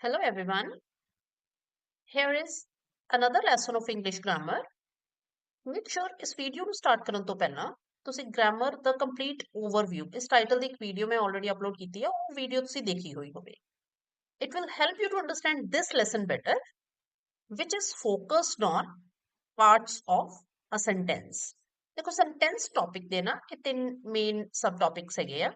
Hello everyone. Here is another lesson of English grammar. Make sure ਇਸ video ਨੂੰ start ਕਰਨ ਤੋਂ ਪਹਿਲਾਂ ਤੁਸੀਂ ਗ੍ਰਾਮਰ ਦਾ ਕੰਪਲੀਟ ਓਵਰਵਿਊ ਇਸ ਟਾਈਟਲ ਦੀ ਇੱਕ ਵੀਡੀਓ ਮੈਂ ਆਲਰੇਡੀ ਅਪਲੋਡ ਕੀਤੀ ਹੈ ਉਹ ਵੀਡੀਓ ਤੁਸੀਂ ਦੇਖੀ ਹੋਈ ਹੋਵੇ. It will help you to understand this lesson better, which is focused on parts of a sentence. ਦੇਖੋ sentence topic ਦੇ ਨਾ ਇਹ ਤਿੰਨ ਮੇਨ ਸਬ ਟੌਪਿਕਸ ਹੈਗੇ ਆ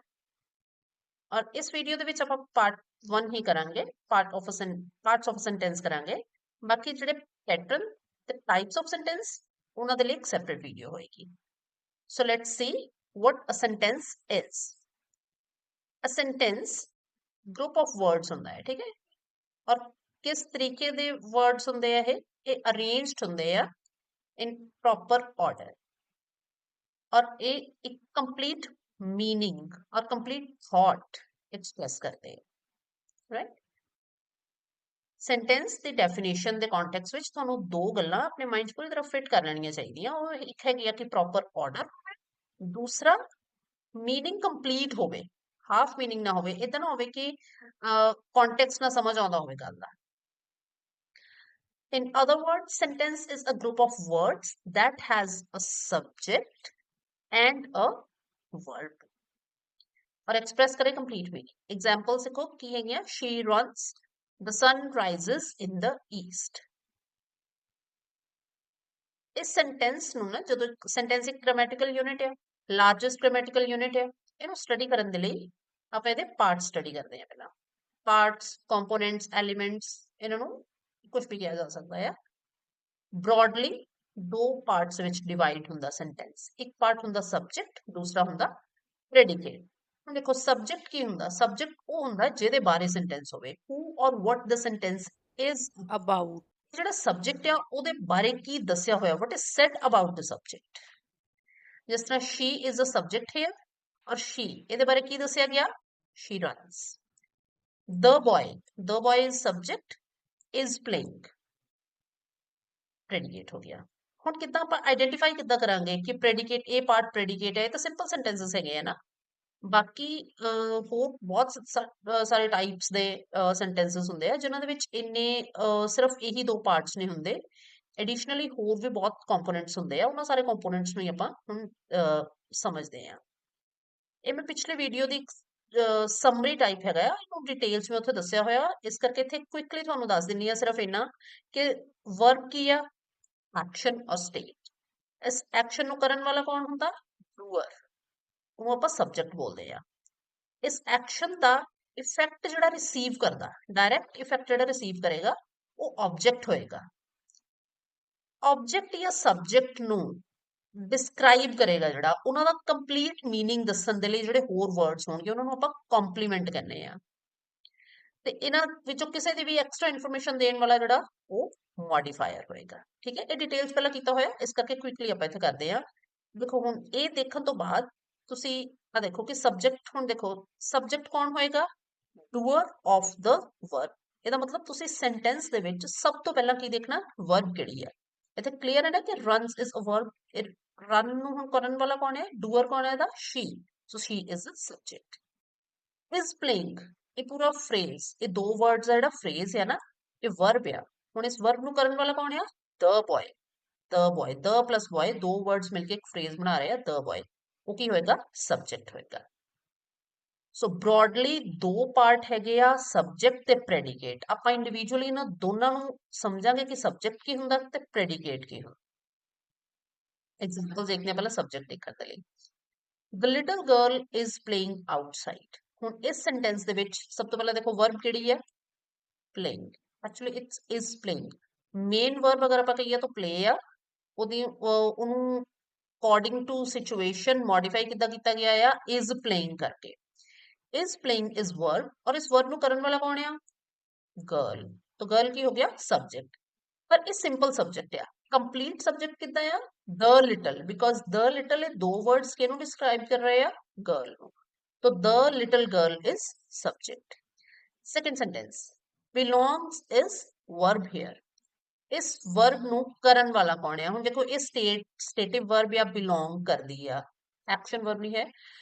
ਔਰ ਇਸ ਵੀਡੀਓ ਦੇ ਵਿੱਚ ਆਪਾਂ ਪਾਰਟ 1 ਹੀ ਕਰਾਂਗੇ ਪਾਰਟਸ ਆਫ ਸੈਂਟੈਂਸ ਕਰਾਂਗੇ ਬਾਕੀ ਜਿਹੜੇ ਪੈਟਰਨ ਤੇ ਟਾਈਪਸ ਆਫ ਸੈਂਟੈਂਸ ਉਹਨਾਂ ਦੇ ਲਈ ਇੱਕ ਸੈਪਰੇਟ ਵੀਡੀਓ ਹੋਏਗੀ so let's see what a sentence is. A sentence group of words ਹੁੰਦਾ ਹੈ ਠੀਕ ਹੈ ਔਰ ਕਿਸ ਤਰੀਕੇ ਦੇ words ਹੁੰਦੇ ਆ ਇਹ arranged ਹੁੰਦੇ ਆ in proper order और ये एक complete meaning और complete thought express करते हैं right sentence ਦੀ definition ਦੇ context ਵਿੱਚ ਤੁਹਾਨੂੰ ਦੋ ਗੱਲਾਂ ਆਪਣੇ ਮਾਈਂਡ 'ਚ ਪੂਰੀ ਤਰ੍ਹਾਂ ਫਿਟ ਕਰ ਲੈਣੀਆਂ ਚਾਹੀਦੀਆਂ ਉਹ ਇੱਕ ਹੈਗੀ ਆ ਕਿ proper order ਦੂਸਰਾ meaning complete ਹੋਵੇ half meaning ਨਾ ਹੋਵੇ ਇਦਾਂ ਨਾ ਹੋਵੇ ਕਿ context ਨਾ ਸਮਝ ਆਉਂਦਾ ਹੋਵੇ ਗੱਲ ਦਾ in other words sentence is a group of words that has a subject and a verb और express करें complete meaning examples देखो की है she runs the sun rises in the east इस sentence ਨੂੰ ਨਾ ਜਦੋਂ sentence ਇੱਕ grammatical unit ਹੈ largest grammatical unit ਹੈ ਇਹਨੂੰ study ਕਰਨ ਦੇ ਲਈ ਆਪਾਂ ਇਹਦੇ parts study ਕਰਦੇ ਹਾਂ ਪਹਿਲਾਂ parts components elements ਇਹਨਾਂ ਨੂੰ ਕੁਝ ਵੀ ਕਿਹਾ ਜਾ ਸਕਦਾ ਹੈ broadly ਦੋ parts ਵਿੱਚ divide ਹੁੰਦਾ sentence ਇੱਕ part ਹੁੰਦਾ subject ਦੂਸਰਾ ਹੁੰਦਾ predicate ਹੁਣ ਦੇਖੋ subject ਕੀ ਹੁੰਦਾ subject ਉਹ ਹੁੰਦਾ ਜਿਹਦੇ ਬਾਰੇ sentence ਹੋਵੇ who or what the sentence is about ਜਿਹੜਾ subject ਆ ਉਹਦੇ ਬਾਰੇ ਕੀ ਦੱਸਿਆ ਹੋਇਆ what is said about the subject ਜਿਸ ਤਰ੍ਹਾਂ she is a subject here ਔਰ she ਇਹਦੇ ਬਾਰੇ ਕੀ ਦੱਸਿਆ ਗਿਆ she runs the boy is subject is playing predicate ਹੋ ਗਿਆ ਹੁਣ ਕਿੱਦਾਂ ਆਪਾਂ ਆਈਡੈਂਟੀਫਾਈ ਕਿੱਦਾਂ ਕਰਾਂਗੇ ਕਿ predicate ਇਹ part predicate ਹੈ ਇਹ ਤਾਂ ਸਿੰਪਲ sentences ਹੈਗੇ ਆ ਨਾ ਬਾਕੀ ਹੋਰ ਬਹੁਤ ਸਾਰੇ ਟਾਈਪਸ ਦੇ ਸੈਂਟੈਂਸਸ ਹੁੰਦੇ ਆ ਜਿਨ੍ਹਾਂ ਦੇ ਵਿੱਚ ਇੰਨੇ ਸਿਰਫ ਇਹੀ ਦੋ ਪਾਰਟਸ ਨਹੀਂ ਹੁੰਦੇ ਐਡੀਸ਼ਨਲੀ ਹੋਰ ਵੀ ਬਹੁਤ ਕੰਪੋਨੈਂਟਸ ਹੁੰਦੇ ਆ ਉਹਨਾਂ ਸਾਰੇ ਕੰਪੋਨੈਂਟਸ ਨੂੰ ਹੀ ਆਪਾਂ ਹੁਣ ਸਮਝਦੇ ਆ ਇਹ ਮੈਂ ਪਿਛਲੇ ਵੀਡੀਓ ਦੀ ਸਮਰੀ ਟਾਈਪ ਹੈਗਾ ਆ ਇਹਨੂੰ ਡਿਟੇਲਸ ਮੈਂ ਉੱਥੇ ਦੱਸਿਆ ਹੋਇਆ ਇਸ ਕਰਕੇ ਇੱਥੇ ਕੁਇਕਲੀ ਤੁਹਾਨੂੰ ਦੱਸ ਦਿੰਨੀ ਆ ਸਿਰਫ ਇੰਨਾ ਕਿ ਵਰਬ ਕੀ ਆ ਐਕਸ਼ਨ ਔਰ ਸਟੇਟ ਇਸ ਐਕਸ਼ਨ ਨੂੰ ਕਰਨ ਵਾਲਾ ਕੌਣ ਹੁੰਦਾ ਡੂਅਰ ਉਹਨੂੰ ਆਪਾਂ ਸਬਜੈਕਟ ਬੋਲਦੇ ਆ ਇਸ ਐਕਸ਼ਨ ਦਾ ਇਫੈਕਟ ਜਿਹੜਾ ਰਿਸੀਵ ਕਰਦਾ ਡਾਇਰੈਕਟ ਇਫੈਕਟ ਜਿਹੜਾ ਰਿਸੀਵ ਕਰੇਗਾ ਉਹ ਆਬਜੈਕਟ ਹੋਏਗਾ ਆਬਜੈਕਟ ਜਾਂ ਸਬਜੈਕਟ ਨੂੰ ਡਿਸਕ੍ਰਾਈਬ ਕਰੇਗਾ ਜਿਹੜਾ ਉਹਨਾਂ ਦਾ ਕੰਪਲੀਟ मीनिंग ਦੱਸਣ ਦੇ ਲਈ ਜਿਹੜੇ ਹੋਰ ਵਰਡਸ ਹੋਣਗੇ ਉਹਨਾਂ ਨੂੰ ਆਪਾਂ ਕੰਪਲੀਮੈਂਟ ਕਹਿੰਦੇ ਆ ਤੇ ਇਹਨਾਂ ਵਿੱਚੋਂ ਕਿਸੇ ਦੀ ਵੀ ਐਕਸਟਰਾ ਇਨਫੋਰਮੇਸ਼ਨ ਦੇਣ ਵਾਲਾ ਜਿਹੜਾ ਉਹ ਮੋਡੀਫਾਇਰ ਹੋਏਗਾ ਠੀਕ ਹੈ ਇਹ ਡਿਟੇਲਸ ਪਹਿਲਾਂ ਕੀਤਾ ਹੋਇਆ ਇਸ ਕਰਕੇ ਕੁਇਕਲੀ ਆਪਾਂ ਇੱਥੇ ਕਰਦੇ ਆ ਦੇਖੋ ਹੁਣ ਇਹ ਦੇਖਣ ਤੋਂ ਬਾਅਦ ਤੁਸੀਂ ਆ ਦੇਖੋ ਕਿ ਸਬਜੈਕਟ ਹੁਣ ਦੇਖੋ ਸਬਜੈਕਟ ਕੌਣ ਹੋਏਗਾ ਡੂਅਰ ਆਫ ਦ ਵਰਬ ਇਹਦਾ ਮਤਲਬ ਤੁਸੀਂ ਸੈਂਟੈਂਸ ਦੇ ਵਿੱਚ ਸਭ ਤੋਂ ਪਹਿਲਾਂ ਕੀ ਦੇਖਣਾ ਵਰਬ ਕਿਹੜੀ ਹੈ ਇੱਥੇ ਕਲੀਅਰ ਹੈ ਨਾ ਕਿ runs is a verb run ਨੂੰ ਹੁਣ ਕਰਨ ਵਾਲਾ ਕੌਣ ਹੈ ਡੂਅਰ ਕੌਣ ਹੈ ਇਹਦਾ she so she is the subject is playing ਇਹ ਪੂਰਾ ਫਰੇਜ਼ ਇਹ ਦੋ ਵਰਡਸ ਦਾ ਜਿਹੜਾ ਫਰੇਜ਼ ਹੈ ਨਾ ਇਹ ਵਰਬ ਆ ਹੁਣ ਇਸ ਵਰਬ ਨੂੰ ਕਰਨ ਵਾਲਾ ਕੌਣ ਹੈ ਦ ਬॉय ਦ ਪਲਸ ਬॉय ਦੋ ਵਰਡਸ ਮਿਲਕੇ ਇੱਕ ਫਰੇਜ਼ ਬਣਾ ਰਹੇ ਆ ਦ ਬॉय ਉਹ ਕੀ ਹੋਏਗਾ ਸਬਜੈਕਟ ਹੋਏਗਾ ਸੋ ਬ੍ਰੌਡਲੀ ਦੋ ਪਾਰਟ ਹੈਗੇ ਆ ਸਬਜੈਕਟ ਤੇ ਪ੍ਰੈਡੀਕੇਟ ਆਪਾਂ ਇੰਡੀਵਿਜੂਅਲੀ ਇਹਨਾਂ ਦੋਨਾਂ ਨੂੰ ਸਮਝਾਂਗੇ ਕਿ ਸਬਜੈਕਟ ਕੀ ਹੁੰਦਾ ਤੇ ਪ੍ਰੈਡੀਕੇਟ ਕੀ ਹੁੰਦਾ ਐਗਜ਼ਾਮਪਲ ਦੇਖਦੇ ਆ ਪਹਿਲਾਂ ਸਬਜੈਕਟ ਦੇਖਣ ਦੇ ਲਈ the little girl is playing outside ਹੁਣ ਇਸ ਸੈਂਟੈਂਸ ਦੇ ਵਿੱਚ ਸਭ ਤੋਂ ਪਹਿਲਾਂ ਦੇਖੋ ਵਰਬ ਕਿਹੜੀ ਹੈ playing actually it's is playing main verb ਅਗਰ ਆਪਾਂ ਕਹੀਏ ਤਾਂ play ਆ ਉਹਦੀ ਉਹਨੂੰ ਅਕੋਰਡਿੰਗ ਟੂ ਸਿਚੁਏਸ਼ਨ ਮੋਡੀਫਾਈ ਕਿੱਦਾਂ ਕੀਤਾ ਗਿਆ ਆ is playing ਕਰਕੇ is playing is verb और इस verb ਨੂੰ ਕਰਨ ਵਾਲਾ ਕੌਣ ਆ girl तो girl ਕੀ ਹੋ ਗਿਆ subject ਪਰ ਇਹ simple subject ਆ complete subject ਕਿੱਦਾਂ ਆ the little because the little ਇਹ ਦੋ words ਕਿਹਨੂੰ describe ਕਰ ਰਹੇ ਆ girl ਨੂੰ तो the little girl is subject second sentence belongs is verb here ਇਸ verb ਨੂੰ ਕਰਨ ਵਾਲਾ ਕੌਣ ਆ ਹੁਣ ਦੇਖੋ ਇਹ stative verb या belong ਕਰਦੀ ਆ action verb ਨਹੀਂ ਹੈ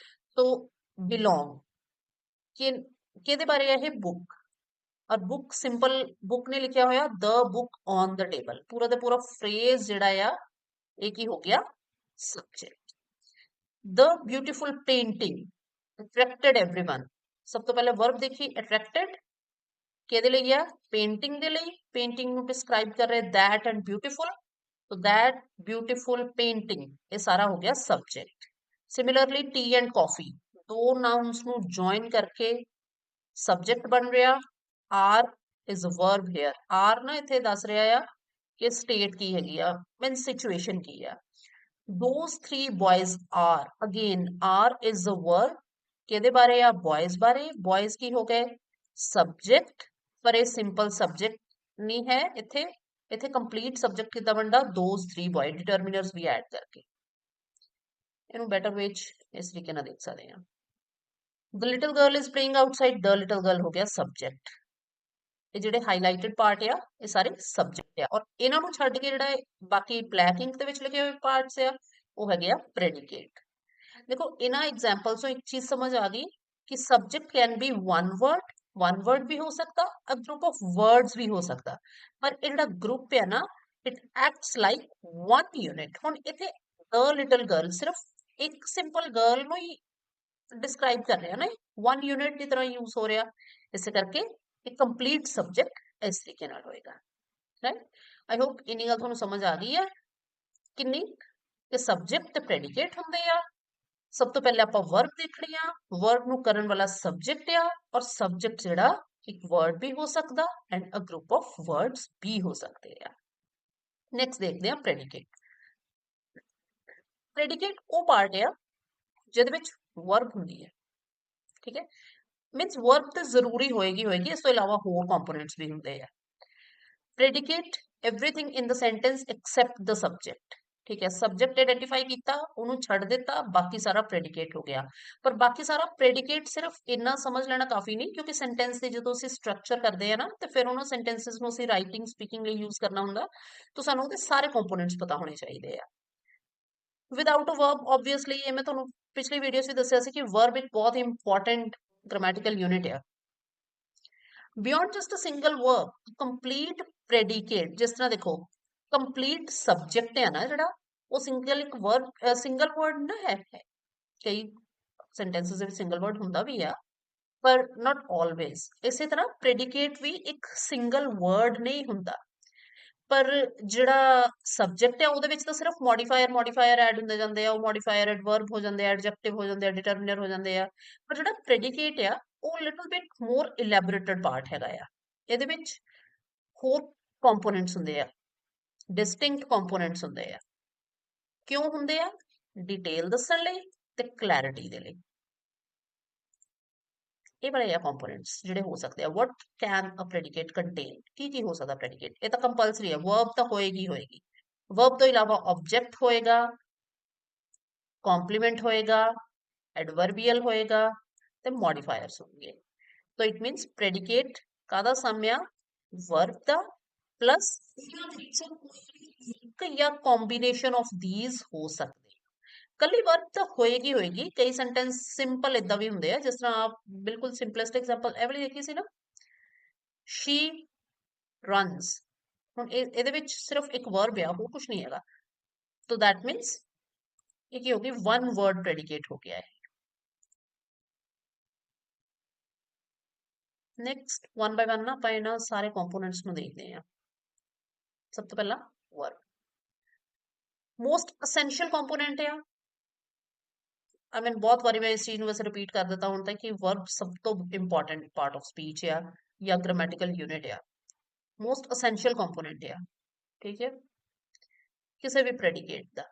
तो belong ਕਿਹਦੇ ਬਾਰੇ ਹੈ ਇਹ ਬੁੱਕ और बुक सिंपल बुक ने लिखा होया the book on the table, पूरा दा पूरा फ्रेज जिहड़ा आ एक ही हो गया subject. The beautiful painting attracted everyone, सब तो पहले वर्ब देखी अट्रैक्टेड ਕਿਹਦੇ ਲਈ ਆ ਪੇਂਟਿੰਗ ਦੇ ਲਈ, ਪੇਂਟਿੰਗ ਨੂੰ ਡਿਸਕ੍ਰਾਈਬ ਕਰ ਰਹੇ that and beautiful, so that beautiful painting ਇਹ ਸਾਰਾ ਹੋ ਗਿਆ subject। similarly tea and coffee, ਦੋ nouns ਨੂੰ join ਕਰਕੇ subject ਬਣ ਰਿਹਾ। are is a verb here, are ਨਾ ਇੱਥੇ ਦੱਸ ਰਿਹਾ ਆ ਕਿ state ਕੀ ਹੈਗੀ ਆ, means situation ਕੀ ਆ। those three boys are, again are is a verb, ਕਿਹਦੇ ਬਾਰੇ ਆ boys ਬਾਰੇ, boys ਕੀ ਹੋ ਗਏ subject, ਪਰ ਇਹ ਸਿੰਪਲ ਸਬਜੈਕਟ ਨਹੀਂ ਹੈ ਇੱਥੇ, ਇੱਥੇ ਕੰਪਲੀਟ ਸਬਜੈਕਟ ਕਿੱਦਾਂ ਬਣਦਾ those three boys ਡਿਟਰਮੀਨਰਸ ਵੀ ਐਡ ਕਰਕੇ, ਇਹਨੂੰ ਬੈਟਰ ਵੇ ਚ ਇਸ ਤਰੀਕੇ ਨਾਲ ਦੇਖ ਸਕਦੇ ਹਾਂ। the little girl is playing outside, the little girl ਹੋ ਗਿਆ ਸਬਜੈਕਟ। ਇਹ ਜਿਹੜੇ ਹਾਈਲਾਈਟਡ ਪਾਰਟ ਆ ਇਹ ਸਾਰੇ ਸਬਜੈਕਟ ਆ, ਔਰ ਇਹਨਾਂ ਨੂੰ ਛੱਡ ਕੇ ਜਿਹੜਾ ਬਾਕੀ ਬਲੈਕ ਇੰਕ ਦੇ ਵਿੱਚ ਲਿਖੇ ਹੋਏ ਪਾਰਟਸ ਆ ਉਹ ਹੈਗੇ ਆ ਪ੍ਰੈਡੀਕੇਟ। ਦੇਖੋ ਇਹਨਾਂ ਐਗਜ਼ਾਮਪਲਸ ਤੋਂ ਇੱਕ ਚੀਜ਼ ਸਮਝ ਆ ਗਈ ਕਿ subject can be one word भी हो सकता, अ ग्रुप ऑफ वर्ड्स भी हो सकता, पर ਇਹ ਜਿਹੜਾ ਗਰੁੱਪ ਹੈ ਨਾ it acts like one unit. ਹੁਣ ਇੱਥੇ द लिटिल गर्ल सिर्फ ਇੱਕ ਸਿੰਪਲ ਗਰਲ ਨੂੰ ਹੀ ਡਿਸਕ੍ਰਾਈਬ ਕਰ ਰਿਹਾ ਨਾ, वन यूनिट ਦੀ ਤਰ੍ਹਾਂ ਯੂਜ਼ ਹੋ ਰਿਹਾ, ਇਸੇ ਕਰਕੇ ਇਹ ਕੰਪਲੀਟ ਸਬਜੈਕਟ ਇਸ ਤਰੀਕੇ ਨਾਲ ਹੋਏਗਾ। ਰਾਈਟ, ਆਈ ਹੋਪ ਇੰਨੀ ਗੱਲ ਤੁਹਾਨੂੰ ਸਮਝ ਆ ਗਈ ਹੈ ਕਿੰਨੀ ਕਿ ਸਬਜੈਕਟ ਤੇ ਪ੍ਰੈਡੀਕੇਟ ਹੁੰਦੇ ਆ। सब तो पहले ਆਪਾਂ वर्ब देखनी आ, वर्ब ਨੂੰ ਕਰਨ ਵਾਲਾ सब्जेक्ट आ, और सब्जेक्ट ਜਿਹੜਾ एक वर्ड भी हो सकता and a group of words भी हो सकते हैं। नेक्स्ट देखते हैं प्रेडिकेट। प्रेडिकेट वो पार्ट है ਜਿਹਦੇ ਵਿੱਚ वर्ब ਹੁੰਦੀ है, ठीक है, मींस वर्ब तो जरूरी होएगी, इस तो इलावा होर कंपोनेंट्स भी ਹੁੰਦੇ ਆ। Predicate everything in the sentence except the subject, ठीक है, सब्जेक्ट आइडेंटिफाई किया ਉਹਨੂੰ ਛੱਡ ਦਿੱਤਾ, ਬਾਕੀ ਸਾਰਾ ਪ੍ਰੈਡੀਕੇਟ ਹੋ ਗਿਆ। ਪਰ ਬਾਕੀ ਸਾਰਾ ਪ੍ਰੈਡੀਕੇਟ ਸਿਰਫ ਇੰਨਾ ਸਮਝ ਲੈਣਾ ਕਾਫੀ ਨਹੀਂ, ਕਿਉਂਕਿ ਸੈਂਟੈਂਸ ਦੇ ਜਦੋਂ ਅਸੀਂ ਸਟਰਕਚਰ ਕਰਦੇ ਆ ਨਾ ਤੇ ਫਿਰ ਉਹਨਾਂ ਸੈਂਟੈਂਸਸ ਨੂੰ ਅਸੀਂ ਰਾਈਟਿੰਗ ਸਪੀਕਿੰਗ ਲਈ ਯੂਜ਼ ਕਰਨਾ ਹੁੰਦਾ, ਤਾਂ ਸਾਨੂੰ ਉਹਦੇ ਸਾਰੇ ਕੰਪੋਨੈਂਟਸ ਪਤਾ ਹੋਣੇ ਚਾਹੀਦੇ ਆ। ਵਿਦਆਊਟ ਅ ਵਰਬ ਆਬਵੀਅਸਲੀ, ਇਹ ਮੈਂ ਤੁਹਾਨੂੰ ਪਿਛਲੀ ਵੀਡੀਓ 'ਚ ਦੱਸਿਆ ਸੀ ਕਿ ਵਰਬ ਇੱਕ ਬਹੁਤ ਇੰਪੋਰਟੈਂਟ ਗ੍ਰਾਮੈਟੀਕਲ ਯੂਨਿਟ ਆ। Beyond just a single verb, complete predicate, ਜਿਸ ਤਰ੍ਹਾਂ ਦੇਖੋ ਕੰਪਲੀਟ ਸਬਜੈਕਟ ਹੈ ਨਾ ਜਿਹੜਾ ਉਹ ਸਿੰਗਲ ਇੱਕ ਵਰਬ ਸਿੰਗਲ ਵਰਡ ਨਾ ਹੈ, ਕਈ ਸੈਂਟੈਂਸਸ ਦੇ ਵਿੱਚ ਸਿੰਗਲ ਵਰਡ ਹੁੰਦਾ ਵੀ ਆ ਪਰ ਨਾਟ ਆਲਵੇਜ਼। ਇਸੇ ਤਰ੍ਹਾਂ ਪ੍ਰੈਡੀਕੇਟ ਵੀ ਇੱਕ ਸਿੰਗਲ ਵਰਡ ਨਹੀਂ ਹੁੰਦਾ, ਪਰ ਜਿਹੜਾ ਸਬਜੈਕਟ ਹੈ ਉਹਦੇ ਵਿੱਚ ਤਾਂ ਸਿਰਫ ਮੋਡੀਫਾਇਰ ਐਡ ਹੁੰਦੇ ਜਾਂਦੇ ਆ, ਉਹ ਮੋਡੀਫਾਇਰ ਐਡਵਰਬ ਹੋ ਜਾਂਦੇ ਆ, ਐਡਜੈਕਟਿਵ ਹੋ ਜਾਂਦੇ ਆ, ਡਿਟਰਮੀਨਰ ਹੋ ਜਾਂਦੇ ਆ। ਪਰ ਜਿਹੜਾ ਪ੍ਰੈਡੀਕੇਟ ਆ ਉਹ ਲਿਟਲ ਬਿਟ ਮੋਰ ਇਲੈਬੋਰੇਟਡ ਪਾਰਟ ਹੈਗਾ ਆ, ਇਹਦੇ ਵਿੱਚ ਹੋਰ ਕੰਪੋਨੈਂਟਸ ਹੁੰਦੇ ਆ, ਡਿਸਟਿੰਕਟ ਕੰਪੋਨੈਂਟਸ ਹੁੰਦੇ ਆ। क्यों होंगे आ? डिटेल दसन लई ते क्लैरिटी दे लई। ये बड़े आ कंपोनेंट्स जिहड़े हो सकते हैं। What can a predicate contain, की हो सकता प्रेडिकेट, ये तो कंपलसरी है, वर्ब तो होएगी, वर्ब तो इलावा ऑब्जेक्ट होएगा, कॉम्प्लीमेंट होएगा, एडवर्बियल होएगा ते मॉडिफायर्स होंगे। तो इट मींस प्रेडिकेट कादा साम्या वर्ब दा प्लस या कॉम्बिनेशन ऑफ दीज हो सकते। ਕੱਲੀ ਵਰਬ ਤਾਂ ਹੋਏਗੀ, ਕਈ ਸੈਂਟੈਂਸ ਸਿੰਪਲ ਇਦਾਂ ਵੀ ਹੁੰਦੇ ਆ, ਜਿਸ ਤਰ੍ਹਾਂ ਆਪ ਬਿਲਕੁਲ ਸਿੰਪਲੈਸਟ ਐਗਜ਼ਾਮਪਲ ਇਹ ਵਾਲੀ ਦੇਖੀ ਸੀ ਨਾ, she runs, ਹੁਣ ਇਹਦੇ ਵਿੱਚ ਸਿਰਫ ਇੱਕ ਵਰਬ ਆ, ਹੋਰ ਕੁਝ ਨਹੀਂ ਹੈਗਾ, तो दैट मींस ਇਹ ਕੀ ਹੋ ਗਈ, वन वर्ड प्रेडिकेट हो गया है। नेक्स्ट वन बाय वन ना ਆਪਾਂ ਇਹਨਾਂ ਸਾਰੇ ਕੰਪੋਨੈਂਟਸ ਨੂੰ ਦੇਖਦੇ ਹਾਂ। ਸਭ ਤੋਂ ਪਹਿਲਾਂ ਵਰਬ मोस्ट असेंशियल कंपोनेंट है। आई मीन बहुत बारी मैं इस चीज वैसे रिपीट कर देता हूं कि वर्ब सब तो इंपॉर्टेंट पार्ट ऑफ स्पीच है या ग्रामेटिकल यूनिट है, मोस्ट असेंशियल कंपोनेंट है, ठीक है, किसी भी प्रेडिकेट दा।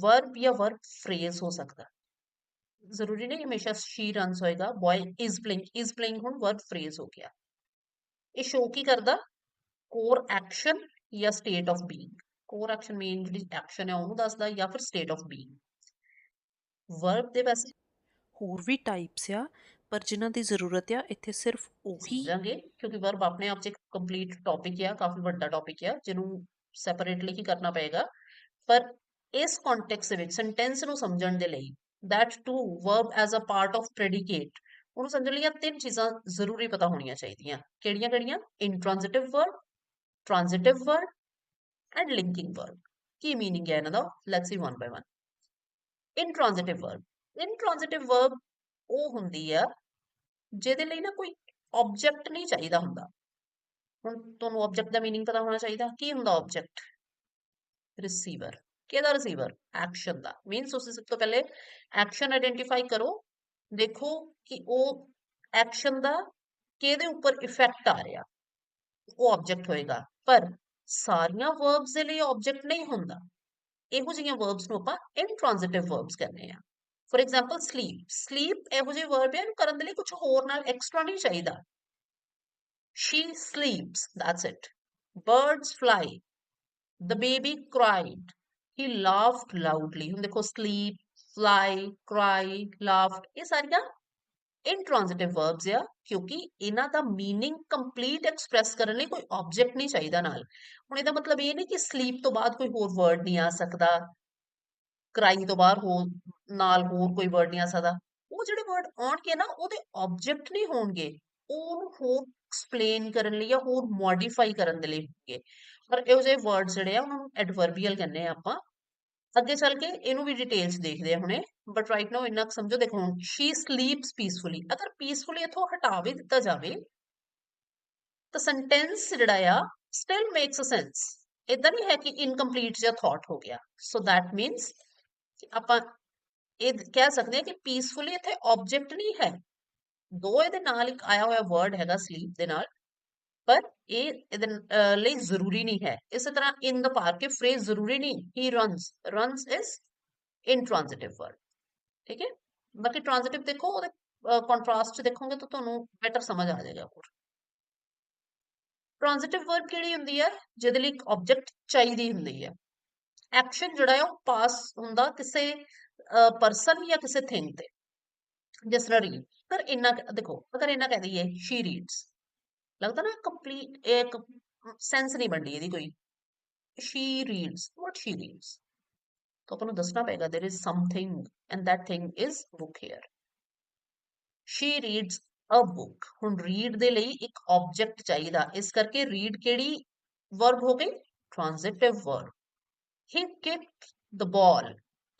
वर्ब या वर्ब फ्रेज हो सकता, जरूरी नहीं हमेशा शी रन्स होएगा, बॉय इज प्लेइंग हुन वर्ब फ्रेज हो गया। ये शो की करदा कोर एक्शन या state of being, core action main जी एक्शन है ਉਹਨੂੰ ਦੱਸਦਾ ਜਾਂ ਫਿਰ state of being। वर्ब ਦੇ ਵੈਸੇ ਹੋਰ ਵੀ ਟਾਈਪਸ ਆ, ਪਰ ਜਿਨ੍ਹਾਂ ਦੀ ਜ਼ਰੂਰਤ ਆ ਇੱਥੇ ਸਿਰਫ ਉਹੀ ਸਮਝਾਂਗੇ, ਕਿਉਂਕਿ ਵਰਬ ਆਪਣੇ ਆਪ 'ਚ ਇੱਕ ਕੰਪਲੀਟ ਟੌਪਿਕ ਆ, ਕਾਫੀ ਵੱਡਾ ਟੌਪਿਕ ਆ ਜਿਹਨੂੰ ਸੈਪਰੇਟਲੀ ਹੀ ਕਰਨਾ ਪਏਗਾ। ਪਰ ਇਸ ਕੰਟੈਕਸਟ ਦੇ ਵਿੱਚ ਸੈਂਟੈਂਸ ਨੂੰ ਸਮਝਣ ਦੇ ਲਈ that too verb as a part of predicate ਉਹਨੂੰ ਸਮਝਣ ਲਈ ਇਹ ਤਿੰਨ ਚੀਜ਼ਾਂ ਜ਼ਰੂਰੀ ਪਤਾ ਹੋਣੀਆਂ ਚਾਹੀਦੀਆਂ। ਕਿਹੜੀਆਂ intransitive verb, transitive verb and linking verb. ਕੀ ਮੀਨਿੰਗ ਹੈ ਇਹਨਾਂ ਦਾ, let's see one by one. Intransitive verb ਉਹ ਹੁੰਦੀ ਆ ਜਿਹਦੇ ਲਈ ਨਾ ਕੋਈ ਆਬਜੈਕਟ ਨਹੀਂ ਚਾਹੀਦਾ ਹੁੰਦਾ। ਹੁਣ ਤੁਹਾਨੂੰ ਆਬਜੈਕਟ ਦਾ ਮੀਨਿੰਗ ਪਤਾ ਹੋਣਾ ਚਾਹੀਦਾ। ਕੀ ਹੁੰਦਾ ਆਬਜੈਕਟ? ਰਿਸੀਵਰ। ਕਿਹਦਾ ਰਿਸੀਵਰ? ਐਕਸ਼ਨ ਦਾ। ਮੀਨਸ ਤੁਸੀਂ ਸਭ ਤੋਂ ਪਹਿਲੇ ਐਕਸ਼ਨ ਆਇਡੈਂਟੀਫਾਈ ਕਰੋ, ਦੇਖੋ ਕਿ ਉਹ ਐਕਸ਼ਨ ਦਾ ਕਿਹਦੇ ਉੱਪਰ ਇਫੈਕਟ ਆ ਰਿਹਾ, ਉਹ ਆਬਜੈਕਟ ਹੋਏਗਾ। ਪਰ ਸਾਰੀਆਂ ਵਰਬਸ ਦੇ ਲਈ ਆਬਜੈਕਟ ਨਹੀਂ ਹੁੰਦਾ। ਇਹੋ ਜਿਹੀਆਂ ਵਰਬਸ ਨੂੰ ਆਪਾਂ ਇੰਟ੍ਰਾਂਜ਼ਿਟਿਵ ਵਰਬਸ ਕਹਿੰਦੇ ਆ। ਫॉर एग्जांपल ਸਲੀਪ ਇਹੋ ਜਿਹੇ ਵਰਬ ਹੈ, ਇਹਨੂੰ ਕਰਨ ਦੇ ਲਈ ਕੁਝ ਹੋਰ ਨਾਲ ਐਕਸਟਰਾ ਨਹੀਂ ਚਾਹੀਦਾ। she sleeps, that's it. birds fly, the baby cried, he laughed loudly। ਹੁਣ ਦੇਖੋ sleep, fly, cry, laughed ਇਹ ਸਾਰੀਆਂ ਇੰਟ੍ਰਾਂਜ਼ਿਟਿਵ ਵਰਬਸ ਆ, ਕਿਉਂਕਿ ਇਹਨਾਂ ਦਾ ਮੀਨਿੰਗ ਕੰਪਲੀਟ ਐਕਸਪ੍ਰੈਸ ਕਰਨ ਲਈ ਕੋਈ ਆਬਜੈਕਟ ਨਹੀਂ ਚਾਹੀਦਾ ਨਾਲ। ਹੁਣ ਇਹਦਾ ਮਤਲਬ ਇਹ ਨਹੀਂ ਕਿ ਸਲੀਪ ਤੋਂ ਬਾਅਦ ਕੋਈ ਹੋਰ ਵਰਡ ਨਹੀਂ ਆ ਸਕਦਾ, ਕਰਾਈ ਤੋਂ ਬਾਹਰ ਹੋ ਨਾਲ ਹੋਰ ਕੋਈ ਵਰਡ ਨਹੀਂ ਆ ਸਕਦਾ। ਉਹ ਜਿਹੜੇ ਵਰਡ ਆਉਣਗੇ ਨਾ ਉਹਦੇ ਆਬਜੈਕਟ ਨਹੀਂ ਹੋਣਗੇ, ਉਹਨੂੰ ਹੋਰ ਐਕਸਪਲੇਨ ਕਰਨ ਲਈ ਜਾਂ ਹੋਰ ਮੋਡੀਫਾਈ ਕਰਨ ਦੇ ਲਈ ਹੋਣਗੇ। ਪਰ ਇਹੋ ਜਿਹੇ ਵਰਡ ਜਿਹੜੇ ਆ ਉਹਨਾਂ ਨੂੰ ਐਡਵਰਬੀਅਲ ਕਹਿੰਦੇ ਆ ਆਪਾਂ। ਅੱਗੇ ਚੱਲ ਕੇ ਇਹਨੂੰ ਵੀ ਡਿਟੇਲਸ ਦੇਖਦੇ ਆ ਹੁਣੇ, ਬਟ ਰਾਈਟ ਨਾਓ ਇੰਨਾ ਕੁ ਸਮਝੋ। ਦੇਖੋ ਹੁਣ ਸ਼ੀ ਸਲੀਪਸ ਪੀਸਫੁਲੀ, ਅਗਰ ਪੀਸਫੁਲੀ ਇਥੋਂ ਹਟਾ ਵੀ ਦਿੱਤਾ ਜਾਵੇ ਤਾਂ ਸੈਂਟੈਂਸ ਜਿਹੜਾ ਆ ਸਟਿਲ ਮੇਕਸ ਅ ਸੈਂਸ। ਇਦਾਂ ਨਹੀਂ ਹੈ ਕਿ ਇਨਕੰਪਲੀਟ ਜਿਹਾ ਥਾਟ ਹੋ ਗਿਆ। ਸੋ दैट मीन्स ਆਪਾਂ ਇਹ ਕਹਿ ਸਕਦੇ ਹਾਂ ਕਿ ਪੀਸਫੁਲੀ ਇੱਥੇ ਆਬਜੈਕਟ ਨਹੀਂ ਹੈ, ਦੋ ਇਹਦੇ ਨਾਲ ਇੱਕ ਆਇਆ ਹੋਇਆ ਵਰਡ ਹੈਗਾ ਸਲੀਪ ਦੇ ਨਾਲ, ਪਰ ਇਹ ਇਹਦੇ ਲਈ ਜ਼ਰੂਰੀ ਨਹੀਂ ਹੈ। ਇਸੇ ਤਰ੍ਹਾਂ ਇਨ ਦ ਪਾਰਕ ਇਹ ਫਰੇਜ਼ ਜ਼ਰੂਰੀ ਨਹੀਂ, ਹੀ ਰਨਸ ਇਜ਼ ਇੰਟ੍ਰਾਂਜ਼ਿਟਿਵ ਵਰਬ। ਠੀਕ ਹੈ। ਬਾਕੀ ਟ੍ਰਾਂਜ਼ਿਟਿਵ ਦੇਖੋ, ਉਹਦੇ ਕੰਟਰਾਸਟ ਦੇਖੋਗੇ ਤਾਂ ਤੁਹਾਨੂੰ ਬੈਟਰ ਸਮਝ ਆ ਜਾਏਗਾ ਹੋਰ। ਟ੍ਰਾਂਜ਼ਿਟਿਵ ਵਰਬ ਕਿਹੜੀ ਹੁੰਦੀ ਹੈ? ਜਿਹਦੇ ਲਈ ਇੱਕ ਆਬਜੈਕਟ ਚਾਹੀਦੀ ਹੁੰਦੀ ਹੈ। ਐਕਸ਼ਨ ਜਿਹੜਾ ਹੈ ਉਹ ਪਾਸ ਹੁੰਦਾ ਕਿਸੇ ਪਰਸਨ ਜਾਂ ਕਿਸੇ ਥਿੰਗ ਤੇ। ਜਿਸ ਤਰ੍ਹਾਂ ਰੀਡ, ਪਰ ਇੰਨਾ ਦੇਖੋ, ਅਗਰ ਇੰਨਾ ਕਹਿ ਦਈਏ ਸ਼ੀ ਰੀਡਸ, ਲੱਗਦਾ ਨਾ ਕੰਪਲੀਟ ਇੱਕ ਸੈਂਸ ਨਹੀਂ ਬਣਦੀ ਇਹਦੀ ਕੋਈ। she reads, what she reads, तो अपन को दसना पड़ेगा there is something and that thing is book here। she reads a book। ਹੁਣ read ਦੇ ਲਈ ਇੱਕ object ਚਾਹੀਦਾ, ਇਸ ਕਰਕੇ read ਕਿਹੜੀ verb ਹੋ ਗਈ? transitive verb। he kicked the ball,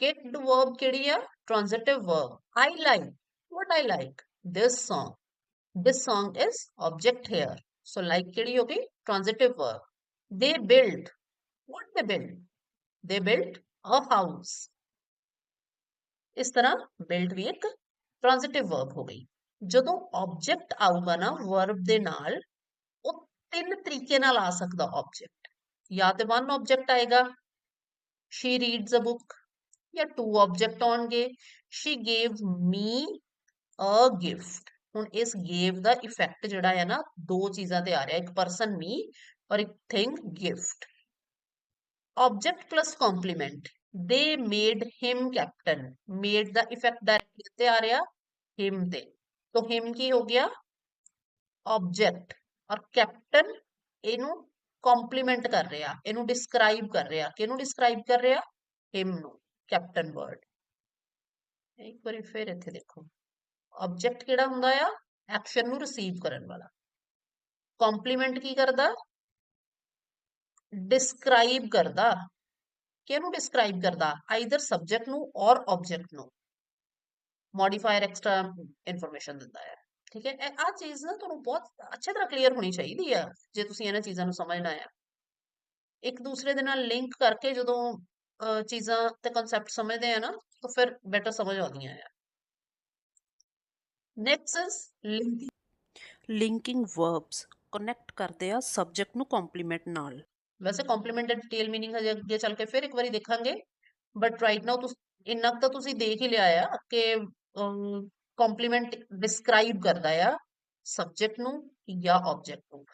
kicked verb ਕਿਹੜੀ ਆ? transitive verb। I like, what I like? this song, this song is object here। so like ਕਿਹੜੀ ਹੋ ਗਈ? transitive verb। they built, what they built? they built a house। ਇਸ ਤਰ੍ਹਾਂ built ਵੀ ਇੱਕ transitive verb ਹੋ ਗਈ। ਜਦੋਂ object ਆਊਗਾ ਨਾ verb ਦੇ ਨਾਲ, ਉਹ ਤਿੰਨ ਤਰੀਕੇ ਨਾਲ ਆ ਸਕਦਾ object। ਜਾਂ ਤੇ one object ਆਏਗਾ she reads a book, ਜਾਂ two object ਆਉਣਗੇ she gave me a gift। ਹੁਣ ਇਸ gave ਦਾ ਇਫੈਕਟ ਜਿਹੜਾ ਹੈ ਨਾ ਦੋ ਚੀਜ਼ਾਂ ਤੇ ਆ ਰਿਹਾ, ਇੱਕ person me ਔਰ ਇੱਕ thing gift। object plus complement, they made him captain। made the effect directly ਤੇ ਆ ਰਿਹਾ him ਤੇ, तो him ਕੀ ਹੋ ਗਿਆ? object। ਔਰ captain ਇਹਨੂੰ ਕੰਪਲੀਮੈਂਟ ਕਰ ਰਿਹਾ, ਇਹਨੂੰ ਡਿਸਕ੍ਰਾਈਬ ਕਰ ਰਿਹਾ। ਕਿਹਨੂੰ ਡਿਸਕ੍ਰਾਈਬ ਕਰ ਰਿਹਾ? him ਨੂੰ, captain word। ਇੱਕ ਵਾਰੀ ਫਿਰ ਇੱਥੇ ਦੇਖੋ, object ਕਿਹੜਾ ਹੁੰਦਾ ਆ? ਐਕਸ਼ਨ ਨੂੰ ਰਿਸੀਵ ਕਰਨ ਵਾਲਾ। ਕੰਪਲੀਮੈਂਟ ਕੀ ਕਰਦਾ? ਡਿਸਕ੍ਰਾਈਬ ਕਰਦਾ। ਕਿਹਨੂੰ ਡਿਸਕ੍ਰਾਈਬ ਕਰਦਾ? ਆਈਦਰ ਸਬਜੈਕਟ ਨੂੰ ਔਰ ਆਬਜੈਕਟ ਨੂੰ। ਮੋਡੀਫਾਇਰ ਐਕਸਟਰਾ ਇਨਫੋਰਮੇਸ਼ਨ ਦਿੰਦਾ ਹੈ। ਠੀਕ ਹੈ। ਆ ਚੀਜ਼ ਨਾ ਤੁਹਾਨੂੰ ਬਹੁਤ ਅੱਛੇ ਤਰ੍ਹਾਂ ਕਲੀਅਰ ਹੋਣੀ ਚਾਹੀਦੀ ਆ ਜੇ ਤੁਸੀਂ ਇਹਨਾਂ ਚੀਜ਼ਾਂ ਨੂੰ ਸਮਝਣਾ ਆ। ਇੱਕ ਦੂਸਰੇ ਦੇ ਨਾਲ ਲਿੰਕ ਕਰਕੇ ਜਦੋਂ ਚੀਜ਼ਾਂ ਤੇ ਕਨਸੈਪਟ ਸਮਝਦੇ ਆ ਨਾ, ਤਾਂ ਫਿਰ ਬੈਟਰ ਸਮਝ ਆਉਂਦੀਆਂ ਆ। Next is linking. Linking verbs connect ਕਰਦੇ ਆ ਸਬਜੈਕਟ ਨੂੰ ਕੰਪਲੀਮੈਂਟ ਨਾਲ। ਵੈਸੇ ਕੰਪਲੀਮੈਂਟ ਦਾ ਡਿਟੇਲ ਮੀਨਿੰਗ ਹਜੇ ਅੱਗੇ ਚੱਲ ਕੇ ਫਿਰ ਇੱਕ ਵਾਰੀ ਦੇਖਾਂਗੇ, ਬਟ ਰਾਈਟ ਨਾਓ ਤੁਸੀਂ ਇੰਨਾ ਤਾਂ ਤੁਸੀਂ ਦੇਖ ਹੀ ਲਿਆ ਆ ਕਿ ਕੰਪਲੀਮੈਂਟ ਡਿਸਕ੍ਰਾਈਬ ਕਰਦਾ ਆ ਸਬਜੈਕਟ ਨੂੰ ਜਾਂ ਆਬਜੈਕਟ ਨੂੰ,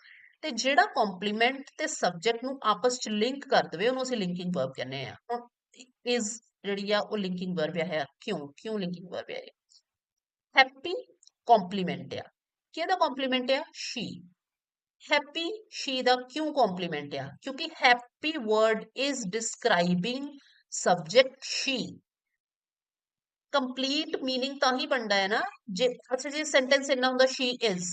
ਤੇ ਜਿਹੜਾ ਕੰਪਲੀਮੈਂਟ ਤੇ ਸਬਜੈਕਟ ਨੂੰ ਆਪਸ ਚ ਲਿੰਕ ਕਰ ਦੇਵੇ ਉਹਨੂੰ ਅਸੀਂ ਲਿੰਕਿੰਗ ਵਰਬ ਕਹਿੰਦੇ ਆ। ਹੁਣ ਇਜ਼ ਜਿਹੜੀ ਆ ਉਹ ਲਿੰਕਿੰਗ ਵਰਬ ਹੈ। ਕਿਉਂ ਲਿੰਕਿੰਗ ਵਰਬ ਹੈ? ਹੈਪੀ ਕੰਪਲੀਮੈਂਟ ਆ, ਕਿਹਦਾ ਕੰਪਲੀਮੈਂਟ ਆ? ਸ਼ੀ। हैप्पी she ਦਾ ਕਿਉਂ ਕੰਪਲੀਮੈਂਟ ਆ? ਕਿਉਂਕਿ happy word is describing subject she। Complete meaning ਤਾਂ ਹੀ ਬਣਦਾ ਹੈ ਨਾ ਜੇ ਅੱਛਾ ਜੇ ਸੈਂਟੈਂਸ ਇੰਨਾ ਹੁੰਦਾ ਸ਼ੀ ਇਜ਼,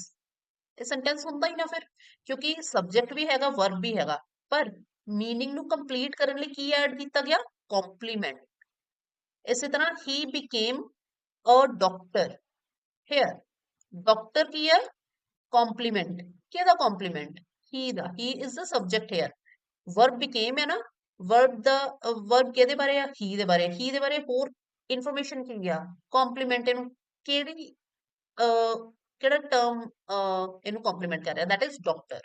ਇਹ ਸੈਂਟੈਂਸ ਹੁੰਦਾ ਹੀ ਨਾ ਫਿਰ, ਕਿਉਂਕਿ ਸਬਜੈਕਟ ਵੀ ਹੈਗਾ ਵਰਬ ਵੀ ਹੈਗਾ, ਪਰ ਮੀਨਿੰਗ ਨੂੰ ਕੰਪਲੀਟ ਕਰਨ ਲਈ ਕੀ ਐਡ ਕੀਤਾ ਗਿਆ, ਕੰਪਲੀਮੈਂਟ। ਇਸੇ ਤਰ੍ਹਾਂ ਹੀ became a doctor, here doctor ਕੀ ਹੈ, ਕੰਪਲੀਮੈਂਟ, ਕਿਹਦਾ ਕੰਪਲੀਮੈਂਟ, ਹੀ ਦਾ, he is the subject here, verb became ਹੈ ਨਾ, ਵਰਬ ਦਾ ਵਰਬ ਕਿਹਦੇ ਬਾਰੇ ਆ, ਹੀ ਦੇ ਬਾਰੇ ਹੋਰ ਇਨਫੋਰਮੇਸ਼ਨ ਕੀ ਆ, ਕੰਪਲੀਮੈਂਟ, ਇਹਨੂੰ ਕਿਹੜੀ ਕਿਹੜਾ ਟਰਮ ਇਹਨੂੰ ਕੰਪਲੀਮੈਂਟ ਕਰ ਰਿਹਾ, that is doctor.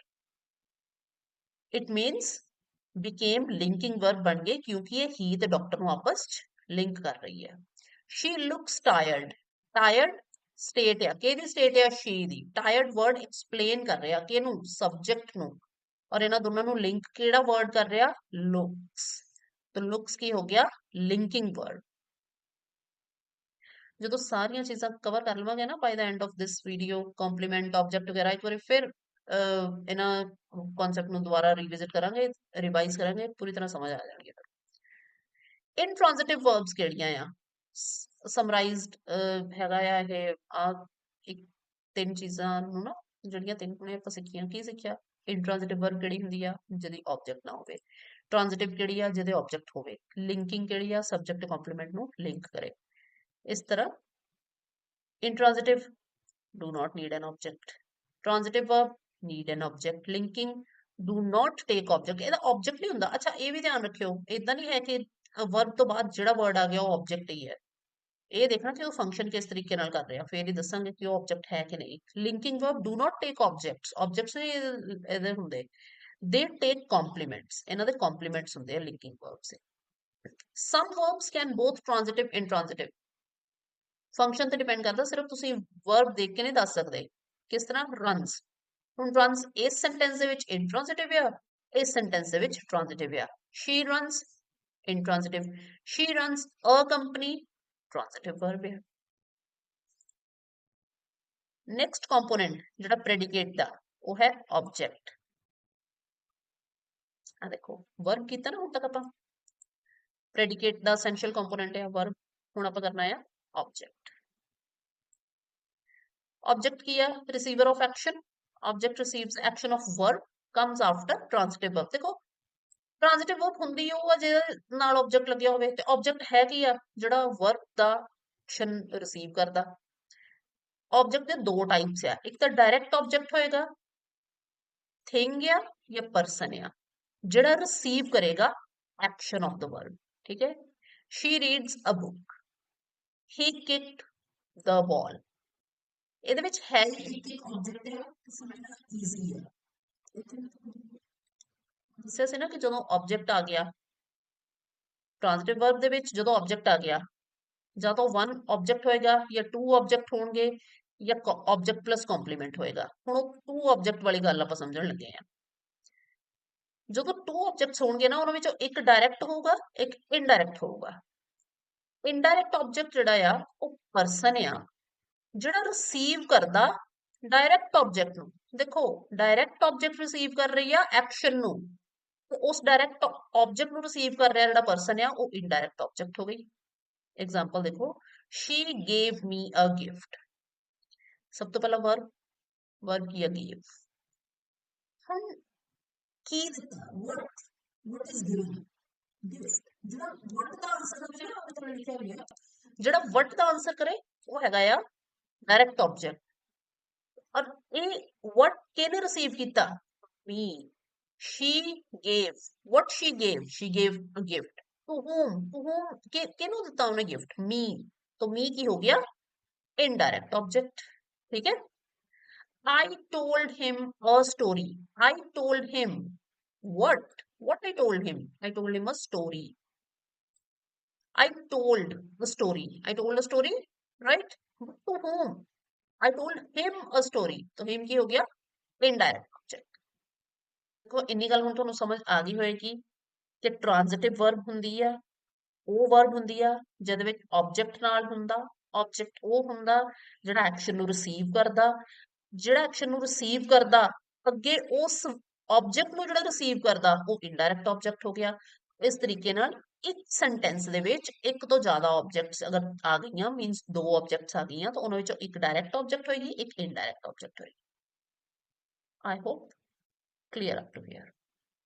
It means became linking verb ਬਣ ਗਏ ਕਿਉਂਕਿ ਇਹ ਹੀ ਤੇ ਡਾਕਟਰ ਨੂੰ ਆਪਸ ਚ ਲਿੰਕ ਕਰ ਰਹੀ ਹੈ। she looks tired, tired state ਆ, ਕਿਹਦੀ ਸਟੇਟ ਆ, she the, tired word explain ਕਰ ਰਿਹਾ ਕਿਹਨੂੰ, ਸਬਜੈਕਟ ਨੂੰ, ਔਰ ਇਹਨਾਂ ਦੋਨਾਂ ਨੂੰ ਲਿੰਕ ਕਿਹੜਾ ਵਰਡ ਕਰ ਰਿਹਾ, looks, ਤਾਂ looks ਕੀ ਹੋ ਗਿਆ, ਲਿੰਕਿੰਗ ਵਰਡ। ਜਦੋਂ ਸਾਰੀਆਂ ਚੀਜ਼ਾਂ ਕਵਰ ਕਰ ਲਵਾਂਗੇ ਨਾ by the end of this video, complement, object ਵਗੈਰਾ, ਇੱਕ ਵਾਰੀ ਫਿਰ ਇਹਨਾਂ ਕਨਸੈਪਟ ਨੂੰ ਦੁਬਾਰਾ ਰਿਵਿਜ਼ਿਟ ਕਰਾਂਗੇ, ਰਿਵਾਈਜ਼ ਕਰਾਂਗੇ, ਪੂਰੀ ਤਰ੍ਹਾਂ ਸਮਝ ਆ ਜਾਣਗੇ। ਇਨਟ੍ਰਾਂਜ਼ਿਟਿਵ ਵਰਬਸ ਕਿਹੜੀਆਂ ਆ, ਸਮਰਾਈਜ਼ਡ ਹੈਗਾ ਆ ਇਹ ਇੱਕ ਤਿੰਨ ਚੀਜ਼ਾਂ ਨੂੰ ਨਾ, ਜਿਹੜੀਆਂ ਤਿੰਨ ਹੁਣੇ ਆਪਾਂ ਸਿੱਖੀਆਂ, ਕੀ ਸਿੱਖਿਆ, ਇਨਟ੍ਰਾਂਜ਼ਿਟਿਵ ਵਰਬ ਕਿਹੜੀ ਹੁੰਦੀ ਆ, ਜਿਹਦੀ ਆਬਜੈਕਟ ਨਾ ਹੋਵੇ, ਟ੍ਰਾਂਜ਼ਿਟਿਵ ਕਿਹੜੀ ਆ, ਜਿਹਦੇ ਆਬਜੈਕਟ ਹੋਵੇ, ਲਿੰਕਿੰਗ ਕਿਹੜੀ ਆ, ਸਬਜੈਕਟ ਕੰਪਲੀਮੈਂਟ ਨੂੰ ਲਿੰਕ ਕਰੇ। ਇਸ ਤਰ੍ਹਾਂ intransitive do not need an object, transitive verb need an object, linking do not take object, ਇਹਦਾ object ਨਹੀਂ ਹੁੰਦਾ। ਅੱਛਾ ਇਹ ਵੀ ਧਿਆਨ ਰੱਖਿਓ, ਇਦਾਂ ਨਹੀਂ ਹੈ ਕਿ verb ਤੋਂ ਬਾਅਦ ਜਿਹੜਾ word ਆ ਗਿਆ ਉਹ object ਹੀ ਹੈ, ਇਹ ਦੇਖਣਾ ਕਿ ਉਹ ਫੰਕਸ਼ਨ ਕਿਸ ਤਰੀਕੇ ਨਾਲ ਕਰ ਰਿਹਾ, ਫਿਰ ਹੀ ਦੱਸਾਂਗੇ ਕਿ ਉਹ object ਹੈ ਕਿ ਨਹੀਂ। linking verb do not take objects, objects ਨਹੀਂ ਇਹਦੇ ਹੁੰਦੇ, they take complements, ਇਹਨਾਂ ਦੇ complements ਹੁੰਦੇ ਆ linking verbs ਦੇ। some verbs can both transitive intransitive, function ਤੇ ਡਿਪੈਂਡ ਕਰਦਾ, ਸਿਰਫ ਤੁਸੀਂ ਵਰਬ ਦੇਖ ਕੇ ਨਹੀਂ ਦੱਸ ਸਕਦੇ। ਕਿਸ ਤਰ੍ਹਾਂ, ਰਨਸ, ਹੁਣ ਰਨਸ ਇਸ ਸੈਂਟੈਂਸ ਦੇ ਵਿੱਚ ਇੰਟ੍ਰਾਂਜ਼ਿਟਿਵ ਆ, ਇਸ ਸੈਂਟੈਂਸ ਦੇ ਵਿੱਚ ਟ੍ਰਾਂਜ਼ਿਟਿਵ ਆ। ਸ਼ੀ ਰਨਸ ਇੰਟ੍ਰਾਂਜ਼ਿਟਿਵ, ਸ਼ੀ ਰਨਸ ਅ ਕੰਪਨੀ ਟ੍ਰਾਂਜ਼ਿਟਿਵ ਵਰਬ ਹੈ। ਨੈਕਸਟ ਕੰਪੋਨੈਂਟ ਜਿਹੜਾ ਪ੍ਰੈਡੀਕੇਟ ਦਾ, ਉਹ ਹੈ ਆਬਜੈਕਟ। ਆ ਦੇਖੋ ਵਰਬ ਕੀਤਾ ਨਾ ਹੁਣ ਤੱਕ ਆਪਾਂ, ਪ੍ਰੈਡੀਕੇਟ ਦਾ ਐਸੈਂਸ਼ੀਅਲ ਕੰਪੋਨੈਂਟ ਹੈ ਵਰਬ, ਹੁਣ ਆਪਾਂ ਕਰਨਾ ਹੈ ਆਬਜੈਕਟ। Object ਕੀ ਹੈ, receiver of action, object receives action of verb, comes after transitive verb। ਦੇਖੋ transitive verb ਹੁੰਦੀ ਉਹ ਆ ਜਿਹਦੇ ਨਾਲ object ਲੱਗਿਆ ਹੋਵੇ, ਤੇ object ਹੈ ਕੀ ਆ, ਜਿਹੜਾ verb ਦਾ action receive ਕਰਦਾ। object ਦੇ ਦੋ ਟਾਈਪਸ ਆ, ਇੱਕ ਤਾਂ direct object ਹੋਏਗਾ, thing ਆ ਜਾਂ person ਆ, ਜਿਹੜਾ receive ਕਰੇਗਾ action of the verb, ਠੀਕ ਹੈ। she reads a book, he kicked the ball, ਇਹਦੇ ਵਿੱਚ ਹੈ ਇੱਕ ਆਬਜੈਕਟ ਹੈ, ਸਮਝਣਾ ਈਜ਼ੀ ਹੈ। ਦੱਸਿਆ ਸੀ ਨਾ ਕਿ ਜਦੋਂ ਆਬਜੈਕਟ ਆ ਗਿਆ ਟ੍ਰਾਂਜ਼ਿਟਿਵ ਵਰਬ ਦੇ ਵਿੱਚ, ਜਦੋਂ ਆਬਜੈਕਟ ਆ ਗਿਆ ਜਾਂ ਤਾਂ ਵਨ ਆਬਜੈਕਟ ਹੋਏਗਾ ਜਾਂ ਟੂ ਆਬਜੈਕਟ ਹੋਣਗੇ ਜਾਂ ਆਬਜੈਕਟ ਪਲੱਸ ਕੰਪਲੀਮੈਂਟ ਹੋਏਗਾ। ਹੁਣ ਉਹ ਟੂ ਆਬਜੈਕਟ ਵਾਲੀ ਗੱਲ ਆਪਾਂ ਸਮਝਣ ਲੱਗੇ ਆ। ਜਦੋਂ ਟੂ ਆਬਜੈਕਟਸ ਹੋਣਗੇ ਨਾ, ਉਹਨਾਂ ਵਿੱਚੋਂ ਇੱਕ ਡਾਇਰੈਕਟ ਹੋਊਗਾ, ਇੱਕ ਇਨਡਾਇਰੈਕਟ ਹੋਊਗਾ। ਇਨਡਾਇਰੈਕਟ ਆਬਜੈਕਟ ਜਿਹੜਾ ਆ ਉਹ ਪਰਸਨ ਆ, ਜਿਹੜਾ ਰਿਸੀਵ ਕਰਦਾ ਡਾਇਰੈਕਟ ਆਬਜੈਕਟ ਨੂੰ। ਦੇਖੋ ਡਾਇਰੈਕਟ ਆਬਜੈਕਟ ਰਿਸੀਵ ਕਰ ਰਹੀ ਆ ਐਕਸ਼ਨ ਨੂੰ, ਤੇ ਉਸ ਡਾਇਰੈਕਟ ਆਬਜੈਕਟ ਨੂੰ ਰਿਸੀਵ ਕਰ ਰਿਹਾ ਜਿਹੜਾ ਪਰਸਨ ਆ, ਉਹ ਇਨਡਾਇਰੈਕਟ ਆਬਜੈਕਟ ਹੋ ਗਈ। ਐਗਜ਼ਾਮਪਲ ਦੇਖੋ, she gave me a gift, ਸਭ ਤੋਂ ਪਹਿਲਾਂ ਵਰਬ ਕੀ ਆ, give। ਹੁਣ ਕੀ ਦਿੱਤਾ, what is given, gift। ਜਿਹੜਾ what ਦਾ ਆਨਸਰ ਹੋਵੇ ਨਾ, ਉਹ ਤਾਂ ਲਿਖਿਆ ਹੋਇਆ, ਜਿਹੜਾ what ਦਾ ਆਨਸਰ ਕਰੇ ਉਹ ਹੈਗਾ ਆ ਡਾਇਰੈਕਟ ਆਬਜੈਕਟ। ਔਰ ਇਹ what ਕਿਹਨੇ ਰਿਸੀਵ ਕੀਤਾ, me, she gave, what she gave a gift to whom, ਕਿਹਨੂੰ ਦਿੱਤਾ ਉਹਨੇ ਗਿਫਟ, me, तो me ਕੀ ਹੋ ਗਿਆ, ਇਨਡਾਇਰੈਕਟ ਆਬਜੈਕਟ, ਠੀਕ ਹੈ। I told him a story, I told him what I told him a story, I told a story, right, to whom, I told him a story, तो him ਕੀ ਹੋ ਗਿਆ, indirect object. ਦੇਖੋ ਇੰਨੀ ਗੱਲ ਹੁਣ ਤੁਹਾਨੂੰ ਸਮਝ ਆ ਗਈ ਹੋਏਗੀ ਕਿ ਟ੍ਰਾਂਜ਼ਿਟਿਵ ਵਰਬ ਹੁੰਦੀ ਆ, ਉਹ ਵਰਬ ਹੁੰਦੀ ਆ ਜਿਹਦੇ ਵਿੱਚ ਆਬਜੈਕਟ ਨਾਲ ਹੁੰਦਾ, ਆਬਜੈਕਟ ਉਹ ਹੁੰਦਾ ਜਿਹੜਾ ਐਕਸ਼ਨ ਨੂੰ ਰਿਸੀਵ ਕਰਦਾ, ਜਿਹੜਾ ਐਕਸ਼ਨ ਨੂੰ ਰਿਸੀਵ ਕਰਦਾ ਅੱਗੇ ਉਸ ਆਬਜੈਕਟ ਨੂੰ ਜਿਹੜਾ ਰਿਸੀਵ ਕਰਦਾ ਉਹ ਇਨਡਾਇਰੈਕਟ ਆਬਜੈਕਟ ਹੋ ਗਿਆ। ਇਸ ਤਰੀਕੇ ਨਾਲ ਇੱਕ ਸੈਂਟੈਂਸ ਦੇ ਵਿੱਚ ਇੱਕ ਤੋਂ ਜ਼ਿਆਦਾ ਆਬਜੈਕਟਸ ਅਗਰ ਆ ਗਈਆਂ ਮੀਨਸ ਦੋ ਆਬਜੈਕਟਸ ਆ ਗਈਆਂ ਤਾਂ ਉਹਨਾਂ ਵਿੱਚੋਂ ਇੱਕ ਡਾਇਰੈਕਟ ਆਬਜੈਕਟ ਹੋਏਗੀ ਇੱਕ ਇਨਡਾਇਰੈਕਟ ਆਬਜੈਕਟ ਹੋਏਗੀ I hope clear up to here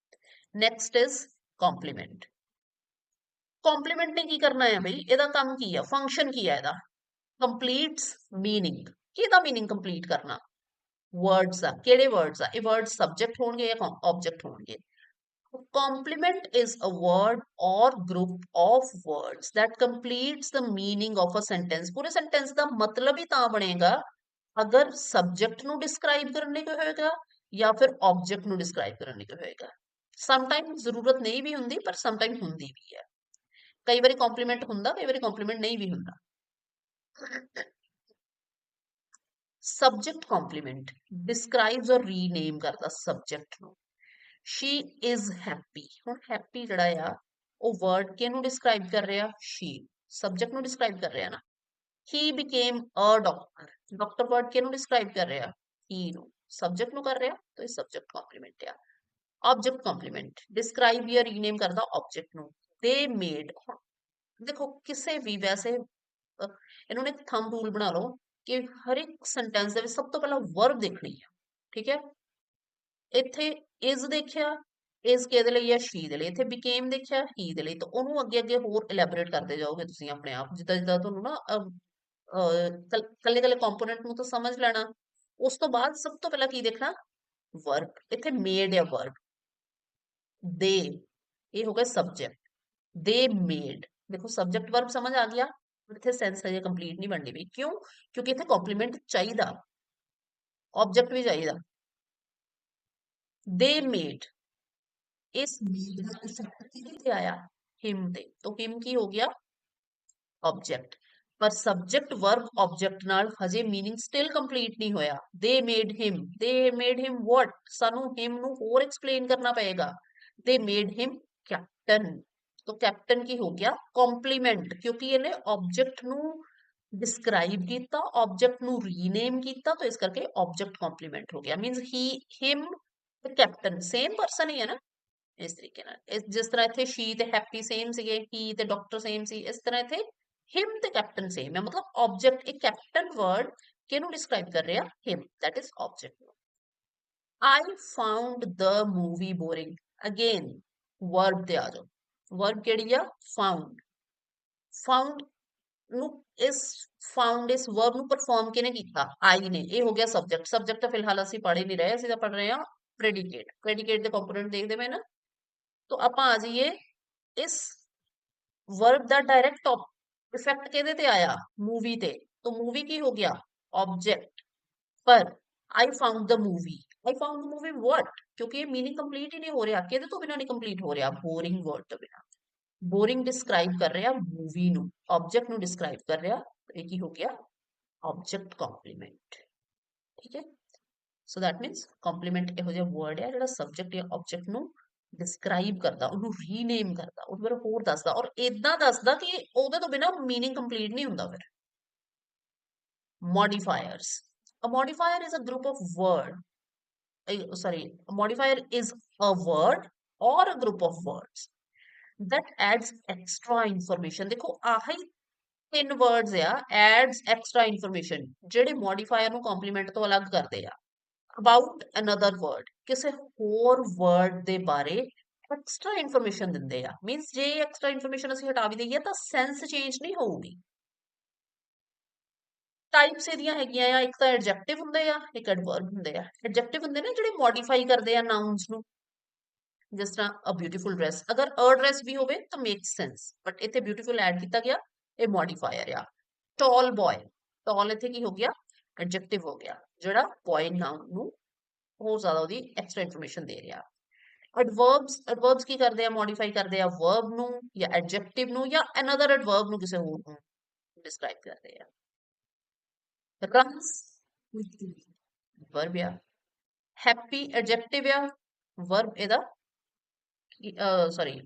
next is complement complement ਨੇ ਕੀ ਕਰਨਾ ਹੈ ਬਈ ਇਹਦਾ ਕੰਮ ਕੀ ਹੈ ਫੰਕਸ਼ਨ ਕੀ ਹੈ ਇਹਦਾ ਕੰਪਲੀਟਸ ਮੀਨਿੰਗ ਕਿਹਦਾ ਮੀਨਿੰਗ ਕੰਪਲੀਟ ਕਰਨਾ ਵਰਡਸ ਆ ਕਿਹੜੇ ਵਰਡਸ ਆ ਇਹ ਵਰਡ ਸਬਜੈਕਟ ਹੋਣਗੇ ਜਾਂ ਆਬਜੈਕਟ ਹੋਣਗੇ complement is a word or group of words that completes the meaning of a sentence ਪੂਰੇ sentence ਦਾ ਮਤਲਬ ਹੀ ਤਾਂ ਬਣੇਗਾ ਅਗਰ subject ਨੂੰ describe ਕਰਨ ਲਈ ਕੋਈ ਹੋਏਗਾ ਜਾਂ ਫਿਰ object ਨੂੰ describe ਕਰਨ ਲਈ ਕੋਈ ਹੋਏਗਾ sometimes ਜ਼ਰੂਰਤ ਨਹੀਂ ਵੀ ਹੁੰਦੀ ਪਰ sometimes ਹੁੰਦੀ ਵੀ ਹੈ ਕਈ ਵਾਰੀ complement ਹੁੰਦਾ ਕਈ ਵਾਰੀ complement ਨਹੀਂ ਵੀ ਹੁੰਦਾ subject complement describes or rename ਕਰਦਾ subject ਨੂੰ she is happy ਹੁਣ happy ਜਿਹੜਾ ਆ ਉਹ word ਕਿਹਨੂੰ describe ਕਰ ਰਿਹਾ she subject ਨੂੰ describe ਕਰ ਰਿਹਾ ਨਾ he became a doctor doctor word ਕਿਹਨੂੰ describe ਕਰ ਰਿਹਾ he ਨੂੰ subject ਨੂੰ ਕਰ ਰਿਹਾ ਤਾਂ ਇਹ subject complement ਆ object complement describe ਜਾਂ rename ਕਰਦਾ object ਨੂੰ they made ਹੁਣ ਦੇਖੋ ਕਿਸੇ ਵੀ ਵੈਸੇ ਇਹਨਾਂ ਨੇ ਥੰਬ ਰੂਲ ਬਣਾ ਲਓ ਕਿ ਹਰ ਇੱਕ ਸੈਂਟੈਂਸ ਦੇ ਵਿੱਚ ਸਭ ਤੋਂ ਪਹਿਲਾਂ ਵਰਬ ਦੇਖਣੀ ਹੈ ਠੀਕ ਹੈ ਇੱਥੇ is ਦੇਖਿਆ is ਕਿਹਦੇ ਲਈ ਹੈ she ਦੇ ਲਈ ਇੱਥੇ became ਦੇਖਿਆ he ਦੇ ਲਈ ਤਾਂ ਉਹਨੂੰ ਅੱਗੇ ਅੱਗੇ ਹੋਰ ਇਲੈਬੋਰੇਟ ਕਰਦੇ ਜਾਓਗੇ ਤੁਸੀਂ ਆਪਣੇ ਆਪ ਜਿੱਦਾਂ ਜਿੱਦਾਂ ਤੁਹਾਨੂੰ ਨਾ ਕੱਲੇ ਕੱਲੇ ਕੰਪੋਨੈਂਟ ਨੂੰ ਤਾਂ ਸਮਝ ਲੈਣਾ ਉਸ ਤੋਂ ਬਾਅਦ ਸਭ ਤੋਂ ਪਹਿਲਾਂ ਕੀ ਦੇਖਣਾ ਵਰਬ ਇੱਥੇ ਮੇਡ ਹੈ ਵਰਬ ਦੇ ਇਹ ਹੋ ਗਿਆ ਸਬਜੈਕਟ ਦੇ ਮੇਡ ਦੇਖੋ ਸਬਜੈਕਟ ਵਰਬ ਸਮਝ ਆ ਗਿਆ ਇੱਥੇ ਸੈਂਸ ਹਜੇ ਕੰਪਲੀਟ ਨਹੀਂ ਬਣਨੀ ਵੀ ਕਿਉਂ ਕਿਉਂਕਿ ਇੱਥੇ ਕੰਪਲੀਮੈਂਟ ਚਾਹੀਦਾ ਆਬਜੈਕਟ ਵੀ ਚਾਹੀਦਾ they made ਇਸ made ਦਾ ਇਫੈਕਟ ਕਿਹਦੇ ਤੇ ਆਇਆ him ਤੇ तो him ਕੀ ਹੋ ਗਿਆ ਆਬਜੈਕਟ ਪਰ ਸਬਜੈਕਟ ਵਰਬ ਆਬਜੈਕਟ ਨਾਲ ਹਜੇ मीनिंग ਸਟਿਲ ਕੰਪਲੀਟ ਨਹੀਂ ਹੋਇਆ they made him what ਸਾਨੂੰ him ਨੂੰ ਹੋਰ ਐਕਸਪਲੇਨ ਕਰਨਾ ਪਏਗਾ they made him captain तो कैप्टन की हो गया कॉम्प्लीमेंट क्योंकि ਇਹਨੇ ਆਬਜੈਕਟ ਨੂੰ डिस्क्राइब ਕੀਤਾ ਆਬਜੈਕਟ ਨੂੰ ਰੀਨੇਮ ਕੀਤਾ तो इस करके ऑब्जेक्ट कॉम्प्लीमेंट हो गया मींस ही हिम ਤੇ ਕੈਪਟਨ ਸੇਮ ਪਰਸਨ ਹੀ ਹੈ ਨਾ ਇਸ ਤਰੀਕੇ ਨਾਲ ਜਿਸ ਤਰ੍ਹਾਂ ਇੱਥੇ ਸ਼ੀ ਤੇ ਹੈਪੀ ਸੇਮ ਸੀਗੇ ਹੀ ਤੇ ਡਾਕਟਰ ਸੇਮ ਸੀ ਇਸ ਤਰ੍ਹਾਂ ਇੱਥੇ ਹਿਮ ਤੇ ਕੈਪਟਨ ਸੇਮ ਹੈ ਮਤਲਬ ਆਬਜੈਕਟ ਇੱਕ ਕੈਪਟਨ ਵਰਡ ਕਿਹਨੂੰ ਡਿਸਕ੍ਰਾਈਬ ਕਰ ਰਿਹਾ him that is object I found the movie boring again verb ਤੇ ਆ ਜਾਓ verb ਕਿਹੜੀ ਆ found ਨੂੰ ਇਸ found ਇਸ verb ਨੂੰ perform ਕਿਹਨੇ ਕੀਤਾ I ਨੇ ਇਹ ਹੋ ਗਿਆ subject ਤਾਂ ਫਿਲਹਾਲ ਅਸੀਂ ਪੜ੍ਹ ਹੀ ਨਹੀਂ ਰਹੇ ਅਸੀਂ ਤਾਂ ਪੜ੍ਹ ਰਹੇ ਹਾਂ predicate ਦੇ ਕੰਪੋਨੈਂਟ ਦੇਖਦੇ ਪਏ ਨਾ तो ਆਪਾਂ ਆ ਜਾਈਏ ਇਸ वर्ब ਦਾ डायरेक्ट इफेक्ट ਕਿਹਦੇ ਤੇ ਆਇਆ मूवी ਤੇ तो मूवी ਕੀ ਹੋ ਗਿਆ ऑब्जेक्ट पर I found the movie what क्योंकि ये मीनिंग कंप्लीट ही नहीं हो रहा ਕਿਹਦੇ ਤੋਂ ਬਿਨਾ ਨਹੀਂ ਕੰਪਲੀਟ ਹੋ ਰਿਹਾ बोरिंग वर्ड ਤੋਂ ਬਿਨਾ बोरिंग डिस्क्राइब कर रहा मूवी ਨੂੰ ऑब्जेक्ट ਨੂੰ डिस्क्राइब कर रहा ਇਹ ਕੀ ਹੋ ਗਿਆ ऑब्जेक्ट कॉम्प्लीमेंट ठीक है सो दैट मीन्स कॉम्प्लीमेंट ਇਹੋ ਜਿਹਾ ਵਰਡ ਹੈ ਜਿਹੜਾ ਸਬਜੈਕਟ ਜਾਂ ਆਬਜੈਕਟ ਨੂੰ ਡਿਸਕ੍ਰਾਈਬ ਕਰਦਾ ਉਹਨੂੰ ਰੀਨੇਮ ਕਰਦਾ ਉਹਦੇ ਬਾਰੇ ਹੋਰ ਦੱਸਦਾ ਔਰ ਇਦਾਂ ਦੱਸਦਾ ਕਿ ਉਹਦੇ ਤੋਂ ਬਿਨਾ मीनिंग ਕੰਪਲੀਟ ਨਹੀਂ ਹੁੰਦਾ ਫਿਰ modifiers a modifier is a group of a modifier is a word or a group of words that adds extra information ਦੇਖੋ ਆਹੀ ਤਿੰਨ ਵਰਡਸ ਆ adds extra information ਜਿਹੜੇ modifier ਨੂੰ ਕੰਪਲੀਮੈਂਟ ਤੋਂ ਅਲੱਗ ਕਰਦੇ ਆ about another word ਕਿਸੇ ਹੋਰ ਵਰਡ ਦੇ ਬਾਰੇ ਐਕਸਟਰਾ ਇਨਫੋਰਮੇਸ਼ਨ ਦਿੰਦੇ ਆ ਮੀਨਸ ਜੇ ਐਕਸਟਰਾ ਇਨਫੋਰਮੇਸ਼ਨ ਅਸੀਂ ਹਟਾ ਵੀ ਦਈਏ ਤਾਂ ਸੈਂਸ ਚੇਂਜ ਨਹੀਂ ਹੋਊਗੀ ਟਾਈਪਸ ਇਹਦੀਆਂ ਹੈਗੀਆਂ ਆ ਇੱਕ ਤਾਂ ਐਡਜੈਕਟਿਵ ਹੁੰਦੇ ਆ ਇੱਕ ਐਡਵਰਬ ਹੁੰਦੇ ਆ ਐਡਜੈਕਟਿਵ ਹੁੰਦੇ ਨੇ ਜਿਹੜੇ ਮੋਡੀਫਾਈ ਕਰਦੇ ਆ ਨਾउन्स ਨੂੰ ਜਿਸ ਤਰ੍ਹਾਂ ਅ ਬਿਊਟੀਫੁਲ ਡਰੈਸ ਅਗਰ ਅ ਡਰੈਸ ਵੀ ਹੋਵੇ ਤਾਂ ਮੇਕਸ ਸੈਂਸ ਬਟ ਇੱਥੇ ਬਿਊਟੀਫੁਲ ਐਡ ਕੀਤਾ ਗਿਆ ਇਹ ਮੋਡੀਫਾਇਰ ਆ ਟਾਲ ਬॉय ਟਾਲ ਇੱਥੇ ਕੀ ਹੋ ਗਿਆ ਐਡਜੈਕਟਿਵ ਹੋ ਗਿਆ ਜਿਹੜਾ ਬॉय ਨਾउन ਨੂੰ ਹੋਰ ਜ਼ਿਆਦਾ ਉਹਦੀ ਐਕਸਟਰਾ ਇਨਫੋਰਮੇਸ਼ਨ ਦੇ ਰਿਹਾ ਐਡਵਰਬਸ ਕੀ ਕਰਦੇ ਆ ਮੋਡੀਫਾਈ ਕਰਦੇ ਆ ਵਰਬ ਨੂੰ ਜਾਂ ਐਡਜੈਕਟਿਵ ਨੂੰ ਜਾਂ ਅਨਦਰ ਐਡਵਰਬ ਨੂੰ ਕਿਸੇ ਹੋਰ ਨੂੰ ਡਿਸਕ੍ਰਾਈਬ ਕਰਦੇ ਆ runs verb ਆ happy adjective ਆ verb ਇਹਦਾ ਸੌਰੀ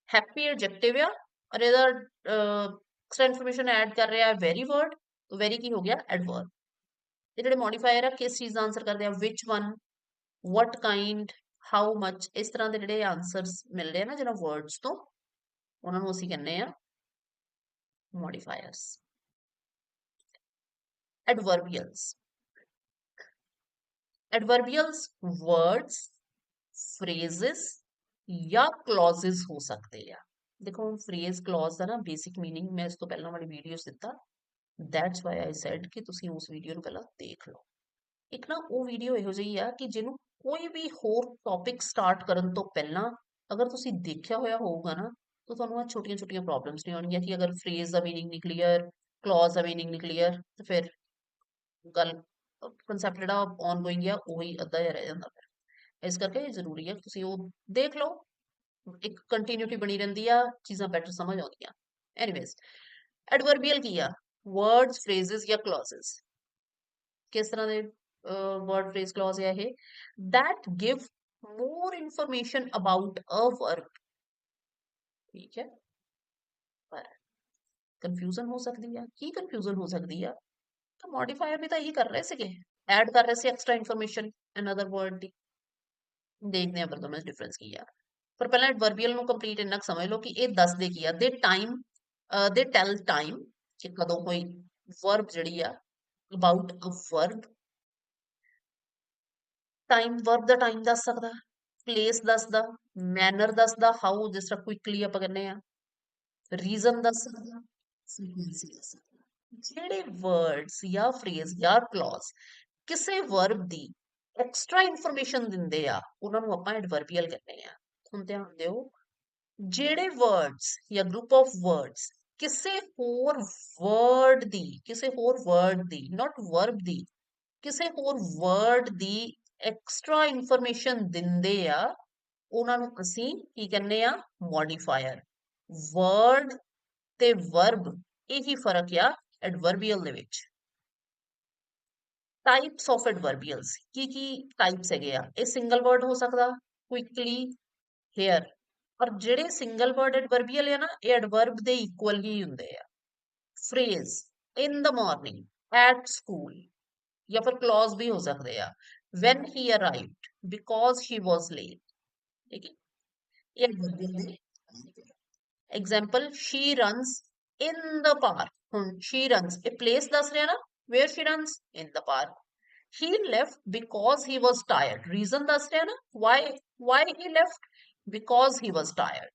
happy adjective ਆ ਔਰ ਇਹਦਾ ਐਕਸਟਰਾ ਇਨਫੋਰਮੇਸ਼ਨ ਐਡ ਕਰ ਰਿਹਾ ਹੈ very word तो very ਕੀ ਹੋ ਗਿਆ adverb ਇਹ ਜਿਹੜੇ ਮੋਡੀਫਾਇਰ ਆ ਕਿਸ ਚੀਜ਼ ਦਾ ਆਨਸਰ ਕਰਦੇ ਆ which one what kind how much ਇਸ ਤਰ੍ਹਾਂ ਦੇ ਜਿਹੜੇ ਆਨਸਰਸ ਮਿਲਦੇ ਆ ਨਾ ਜਿਹਨਾਂ ਵਰਡਸ ਤੋਂ ਉਹਨਾਂ ਨੂੰ ਅਸੀਂ ਕਹਿੰਦੇ ਆ ਮੋਡੀਫਾਇਰਸ। ਐਡਵਰਬੀਅਲਸ, ਐਡਵਰਬੀਅਲਸ ਵਰਡਸ, ਫਰੇਜ਼ਸ ਜਾਂ ਕਲੌਜ਼ਸ ਹੋ ਸਕਦੇ ਆ। ਦੇਖੋ ਹੁਣ ਫਰੇਜ਼ ਕਲੌਜ਼ ਦਾ ਨਾ ਬੇਸਿਕ ਮੀਨਿੰਗ ਮੈਂ ਇਸ ਤੋਂ ਪਹਿਲਾਂ ਵਾਲੀ ਵੀਡੀਓ 'ਚ ਦਿੱਤਾ, ਦੈਟਸ ਵਾਈ ਆਈ ਸੈਡ ਕਿ ਤੁਸੀਂ ਉਸ ਵੀਡੀਓ ਨੂੰ ਪਹਿਲਾਂ ਦੇਖ ਲਓ। ਇੱਕ ਨਾ ਉਹ ਵੀਡੀਓ ਇਹੋ ਜਿਹੀ ਆ ਕਿ ਜਿਹਨੂੰ ਕੋਈ ਵੀ ਹੋਰ ਟੌਪਿਕ ਸਟਾਰਟ ਕਰਨ ਤੋਂ ਪਹਿਲਾਂ ਅਗਰ ਤੁਸੀਂ ਦੇਖਿਆ ਹੋਇਆ ਹੋਊਗਾ ਨਾ, ਤਾਂ ਤੁਹਾਨੂੰ ਆ ਛੋਟੀਆਂ ਛੋਟੀਆਂ ਪ੍ਰੋਬਲਮਸ ਨਹੀਂ ਆਉਣਗੀਆਂ ਕਿ ਅਗਰ ਫਰੇਜ਼ ਦਾ ਮੀਨਿੰਗ ਨਹੀਂ ਕਲੀਅਰ, ਕਲੌਜ਼ ਦਾ ਮੀਨਿੰਗ ਨਹੀਂ ਕਲੀਅਰ, ਤੇ ਫਿਰ ਗੱਲ ਕਨਸੈਪਟ ਜਿਹੜਾ ਔਨਗੋਇੰਗ ਆ ਉਹੀ ਅੱਧਾ ਜਿਹਾ ਰਹਿ ਜਾਂਦਾ। ਫਿਰ ਇਸ ਕਰਕੇ ਜ਼ਰੂਰੀ ਹੈ ਕਿ ਤੁਸੀਂ ਉਹ ਦੇਖ ਲਓ, ਇੱਕ ਕੰਟੀਨਿਊਟੀ ਬਣੀ ਰਹਿੰਦੀ ਆ, ਚੀਜ਼ਾਂ ਬੈਟਰ ਸਮਝ ਆਉਂਦੀਆਂ। ਐਨੀਵੇਜ਼, ਐਡਵਰਬੀਅਲ ਕੀ ਆ? ਵਰਡਸ, ਫਰੇਜ਼ਸ ਜਾਂ ਕਲੌਜ਼ਸ। ਕਿਸ ਤਰ੍ਹਾਂ ਦੇ ਵਰਡ, ਫਰੇਜ਼, ਕਲੌਜ਼ ਆ ਇਹ? that give more information about a verb। ਠੀਕ ਹੈ, ਪਰ ਕਨਫਿਊਜ਼ਨ ਹੋ ਸਕਦੀ ਆ। ਕੀ ਕਨਫਿਊਜ਼ਨ ਹੋ ਸਕਦੀ ਆ? ਤਾਂ ਮੋਡੀਫਾਇਰ ਵੀ ਤਾਂ ਇਹੀ ਕਰ ਰਹੇ ਸੀਗੇ, ਐਡ ਕਰ ਰਹੇ ਸੀ ਐਕਸਟਰਾ ਇਨਫੋਰਮੇਸ਼ਨ ਅਨਦਰ ਵਰਡ ਦੀ। ਦੇਖਦੇ ਆ ਫਿਰ ਦੋਨਾਂ ਵਿੱਚ ਡਿਫਰੈਂਸ ਕੀ ਆ। ਪਰ ਪਹਿਲਾਂ ਐਡਵਰਬੀਅਲ ਨੂੰ ਕੰਪਲੀਟ ਇੰਨਾ ਕੁ ਸਮਝ ਲਓ ਕਿ ਇਹ ਦੱਸਦੇ ਕੀ ਆ। ਦੇ ਟੈਲ ਟਾਈਮ ਕਿ ਕਦੋਂ ਕੋਈ ਵਰਬ ਜਿਹੜੀ ਆ, about a verb. Time, verb ਦਾ ਟਾਈਮ ਦੱਸ ਸਕਦਾ, ਪਲੇਸ ਦੱਸਦਾ, ਮੈਨਰ ਦੱਸਦਾ, ਹਾਊ ਜਿਸ ਤਰ੍ਹਾਂ ਕੁਇਕਲੀ ਆਪਾਂ ਕਹਿੰਦੇ ਆ, ਰੀਜ਼ਨ ਦੱਸ ਸਕਦਾ, ਫ੍ਰੀਕੁਐਂਸੀ ਦੱਸ ਸਕਦਾ। ਜਿਹੜੇ ਵਰਡਸ ਜਾਂ ਫਰੇਜ਼ ਜਾਂ ਕਲੌਜ਼ ਕਿਸੇ ਵਰਬ ਦੀ ਐਕਸਟਰਾ ਇਨਫੋਰਮੇਸ਼ਨ ਦਿੰਦੇ ਆ, ਉਹਨਾਂ ਨੂੰ ਆਪਾਂ ਐਡਵਰਬੀਅਲ ਕਹਿੰਦੇ ਆ। ਹੁਣ ਧਿਆਨ ਦਿਓ, ਜਿਹੜੇ ਵਰਡਸ ਜਾਂ ਗਰੁੱਪ ਆਫ ਵਰਡਸ ਕਿਸੇ ਹੋਰ ਵਰਡ ਦੀ ਨਾਟ ਵਰਬ ਦੀ, ਕਿਸੇ ਹੋਰ ਵਰਡ ਦੀ ਐਕਸਟਰਾ ਇਨਫੋਰਮੇਸ਼ਨ ਦਿੰਦੇ ਆ, ਉਹਨਾਂ ਨੂੰ ਅਸੀਂ ਕੀ ਕਹਿੰਦੇ ਆ? ਮੋਡੀਫਾਇਰ। ਵਰਡ ਤੇ ਵਰਬ ਇਹੀ ਫਰਕ ਆ ਐਡਵਰਬੀਅਲ ਦੇ ਵਿੱਚ। ਟਾਈਪਸ ਆਫ ਐਡਵਰਬੀਅਲਸ, ਕੀ ਟਾਈਪਸ ਹੈਗੇ ਆ? ਇਹ ਸਿੰਗਲ ਵਰਡ ਹੋ ਸਕਦਾ, ਕੁਇਕਲੀ, ਹੇਅਰ। ਪਰ ਜਿਹੜੇ ਸਿੰਗਲ ਵਰਡ ਐਡਵਰਬੀਅਲ ਆ ਨਾ, ਇਹ ਐਡਵਰਬ ਦੇ ਇਕੁਅਲ ਹੀ ਹੁੰਦੇ ਆ। Phrase, in the morning, at school, ਜਾਂ ਫਿਰ ਕਲੌਜ਼ ਵੀ ਹੋ ਸਕਦੇ ਆ, when he arrived, because he was late। ਠੀਕ ਹੈ, ਇਹ ਐਡਵਰਬੀਅਲ ਦੇ example, she runs in the park। ਹੁਣ she runs ਇਹ ਪਲੇਸ ਦੱਸ ਰਿਹਾ ਨਾ, where she runs, in the park। he left because he was tired, reason ਦੱਸ ਰਿਹਾ ਨਾ, why he left, because he was tired।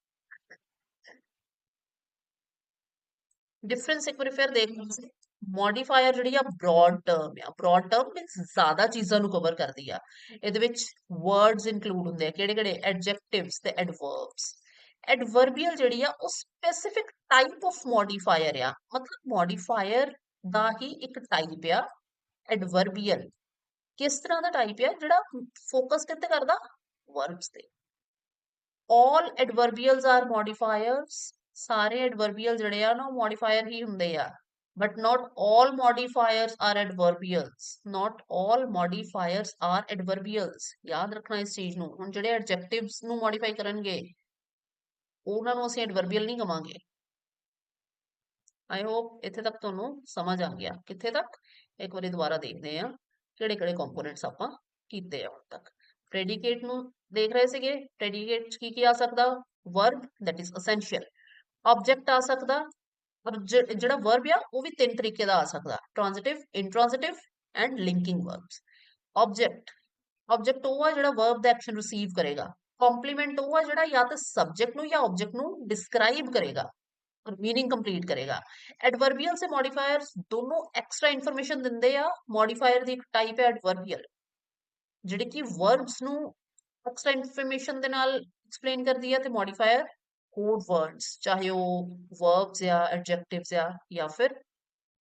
Difference ਇੱਕ ਵਾਰੀ ਫਿਰ ਦੇਖ ਲਓ। ਮੋਡੀਫਾਇਰ ਜਿਹੜੀ ਆ ਬ੍ਰੌਡ ਟਰਮ ਆ, ਬ੍ਰੌਡ ਟਰਮ ਮੀਨਸ ਜ਼ਿਆਦਾ ਚੀਜ਼ਾਂ ਨੂੰ ਕਵਰ ਕਰਦੀ ਆ। ਇਹਦੇ ਵਿੱਚ ਵਰਡਸ ਇਨਕਲੂਡ ਹੁੰਦੇ ਆ, ਕਿਹੜੇ ਕਿਹੜੇ? ਐਡਜੈਕਟਿਵਸ ਤੇ ਐਡਵਰਬਸ। ਐਡਵਰਬੀਅਲ ਜਿਹੜੀ ਆ ਉਹ ਸਪੈਸਿਫਿਕ ਟਾਈਪ ਆਫ ਮੋਡੀਫਾਇਰ ਆ, ਮਤਲਬ ਮੋਡੀਫਾਇਰ ਦਾ ਹੀ ਇੱਕ ਟਾਈਪ ਆ ਐਡਵਰਬੀਅਲ। ਕਿਸ ਤਰ੍ਹਾਂ ਦਾ ਟਾਈਪ ਆ? ਜਿਹੜਾ ਫੋਕਸ ਕਿੱਥੇ ਕਰਦਾ? ਵਰਬਸ ਤੇ। all adverbials are modifiers। ਸਾਰੇ ਐਡਵਰਬੀਅਲ ਜਿਹੜੇ ਆ ਨਾ ਉਹ ਮੋਡੀਫਾਇਰ ਹੀ ਹੁੰਦੇ ਆ, but not all modifiers are adverbials। not all modifiers are adverbials। ਯਾਦ ਰੱਖਣਾ ਇਸ ਚੀਜ਼ ਨੂੰ। ਹੁਣ ਜਿਹੜੇ ਐਡਜੈਕਟਿਵਸ ਨੂੰ ਮੋਡੀਫਾਈ ਕਰਨਗੇ, ਉਹਨਾਂ ਨੂੰ ਅਸੀਂ ਐਡਵਰਬੀਅਲ ਨਹੀਂ ਕਵਾਂਗੇ। ਆਈ ਹੋਪ ਇੱਥੇ ਤੱਕ ਤੁਹਾਨੂੰ ਸਮਝ ਆ ਗਿਆ। ਕਿੱਥੇ ਤੱਕ? ਇੱਕ ਵਾਰੀ ਦੁਬਾਰਾ ਦੇਖਦੇ ਆ ਕਿਹੜੇ ਕਿਹੜੇ ਕੰਪੋਨੈਂਟਸ ਆਪਾਂ ਕੀਤੇ ਆ ਹੁਣ ਤੱਕ। ਪ੍ਰੈਡੀਕੇਟ ਨੂੰ ਦੇਖ ਰਹੇ ਸੀਗੇ, ਪ੍ਰੈਡੀਕੇਟ ਚ ਕੀ ਆ ਸਕਦਾ? Verb, that is essential. Object ਆ ਸਕਦਾ, ਪਰ ਜਿਹੜਾ ਵਰਬ ਆ ਉਹ ਵੀ ਤਿੰਨ ਤਰੀਕੇ ਦਾ ਆ ਸਕਦਾ, ਟ੍ਰਾਂਜ਼ਿਟਿਵ, ਇੰਟ੍ਰਾਂਜ਼ਿਟਿਵ ਐਂਡ ਲਿੰਕਿੰਗ ਵਰਬਸ। ਆਬਜੈਕਟ ਉਹ ਆ ਜਿਹੜਾ ਵਰਬ ਦਾ ਐਕਸ਼ਨ ਰਿਸੀਵ ਕਰੇਗਾ। ਕੰਪਲੀਮੈਂਟ ਉਹ ਆ ਜਿਹੜਾ ਜਾਂ ਤਾਂ ਸਬਜੈਕਟ ਨੂੰ ਜਾਂ ਆਬਜੈਕਟ ਨੂੰ ਡਿਸਕ੍ਰਾਈਬ ਕਰੇਗਾ और मीनिंग कंप्लीट करेगा। एडवर्बियल से मॉडिफायर्स दोनों एक्स्ट्रा इन्फॉर्मेशन दिंदे आ। मॉडिफायर दी एक टाइप है एडवर्बियल, ਜਿਹੜੇ ਕਿ ਵਰਬਸ ਨੂੰ ਐਕਸਟਰਾ ਇਨਫੋਰਮੇਸ਼ਨ ਦੇ ਨਾਲ ਐਕਸਪਲੇਨ ਕਰਦੀ ਹੈ, ਤੇ ਮੋਡੀਫਾਇਰ ਕੋਡ ਵਰਡਸ, ਚਾਹੇ ਉਹ ਵਰਬਸ ਜਾਂ ਐਡਜੈਕਟਿਵਸ ਆ ਜਾਂ ਫਿਰ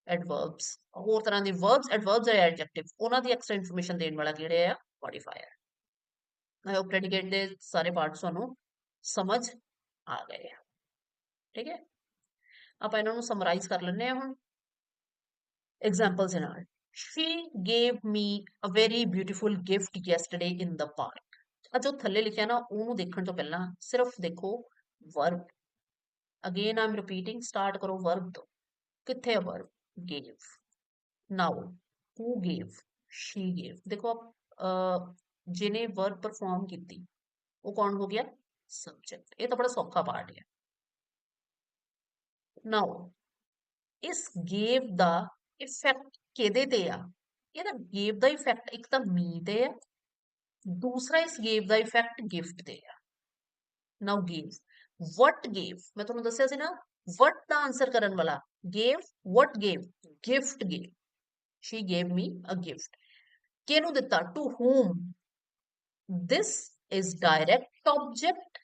ਐਡਵਰਬਸ, ਹੋਰ ਤਰ੍ਹਾਂ ਦੇ ਵਰਬਸ, ਐਡਵਰਬਸ ਜਾਂ ਐਡਜੈਕਟਿਵ, ਉਹਨਾਂ ਦੀ ਐਕਸਟਰਾ ਇਨਫੋਰਮੇਸ਼ਨ ਦੇਣ ਵਾਲਾ ਕਿਹੜੇ ਆ? ਮੋਡੀਫਾਇਰ। ਆਈ ਹੋਪ ਪ੍ਰੈਡੀਕੇਟ ਦੇ ਸਾਰੇ ਪਾਰਟਸ ਤੁਹਾਨੂੰ ਸਮਝ ਆ ਗਏ ਆ। ਠੀਕ ਹੈ, ਆਪਾਂ ਇਹਨਾਂ ਨੂੰ ਸਮਰਾਈਜ਼ ਕਰ ਲੈਂਦੇ ਹਾਂ ਹੁਣ ਐਗਜ਼ਾਮਪਲਸ ਦੇ ਨਾਲ। She gave me a very beautiful gift yesterday in the park। ਆ ਜੋ ਥੱਲੇ ਲਿਖਿਆ ਨਾ, ਉਹਨੂੰ ਦੇਖਣ ਤੋਂ ਪਹਿਲਾਂ ਸਿਰਫ ਦੇਖੋ ਵਰਬ। ਅਗੇਨ ਆਮ ਰਿਪੀਟਿੰਗ, ਸਟਾਰਟ ਕਰੋ ਵਰਬ ਤੋਂ। ਕਿੱਥੇ ਹੈ ਵਰਬ? gave। ਨਾਉ, who gave? she gave। ਦੇਖੋ ਜਿਹਨੇ ਵਰਬ ਪਰਫਾਰਮ ਕੀਤੀ ਉਹ ਕੌਣ ਹੋ ਗਿਆ? ਸਬਜੈਕਟ। ਇਹ ਤਾਂ ਬੜਾ ਸੌਖਾ ਪਾਰਟ ਹੈ। नाउ इस gave ਦਾ ਇਫੈਕਟ ਕਿਹਦੇ ਤੇ ਆ? ਇਹਦਾ gave ਦਾ ਇਫੈਕਟ ਇੱਕ ਤਾਂ me ਤੇ ਆ, ਦੂਸਰਾ ਇਸ gave ਦਾ ਇਫੈਕਟ gift ਤੇ ਆ। ਨਾउ gave what gave ਮੈਂ ਤੁਹਾਨੂੰ ਦੱਸਿਆ ਸੀ ਨਾ what ਦਾ ਆਨਸਰ ਕਰਨ ਵਾਲਾ gave what gave gift gave she gave me a gift ਕਿਹਨੂੰ ਦਿੱਤਾ to whom this is direct object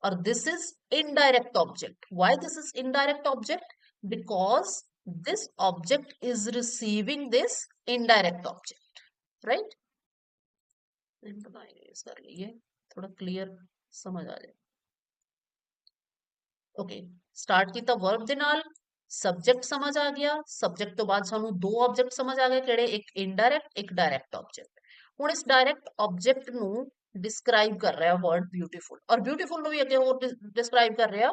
or this is indirect object why this is indirect object because this object is receiving this indirect object right इस कर लिए थोड़ा clear समझ आ जाए okay start किया verb ਦੇ ਨਾਲ ਸਬਜੈਕਟ ਸਮਝ ਆ ਗਿਆ ਸਬਜੈਕਟ ਤੋਂ ਬਾਅਦ ਸਾਨੂੰ ਦੋ ਆਬਜੈਕਟ ਸਮਝ ਆ ਗਏ ਕਿਹੜੇ ਇੱਕ ਇਨਡਾਇਰੈਕਟ ਇੱਕ ਡਾਇਰੈਕਟ ਆਬਜੈਕਟ ਹੁਣ ਇਸ ਡਾਇਰੈਕਟ ਆਬਜੈਕਟ ਨੂੰ ਡਿਸਕ੍ਰਾਈਬ ਕਰ ਰਿਹਾ ਵਰਡ ਬਿਊਟੀਫੁਲ ਔਰ ਬਿਊਟੀਫੁਲ ਨੂੰ ਵੀ ਅੱਗੇ ਹੋਰ ਡਿਸਕ੍ਰਾਈਬ ਕਰ ਰਿਹਾ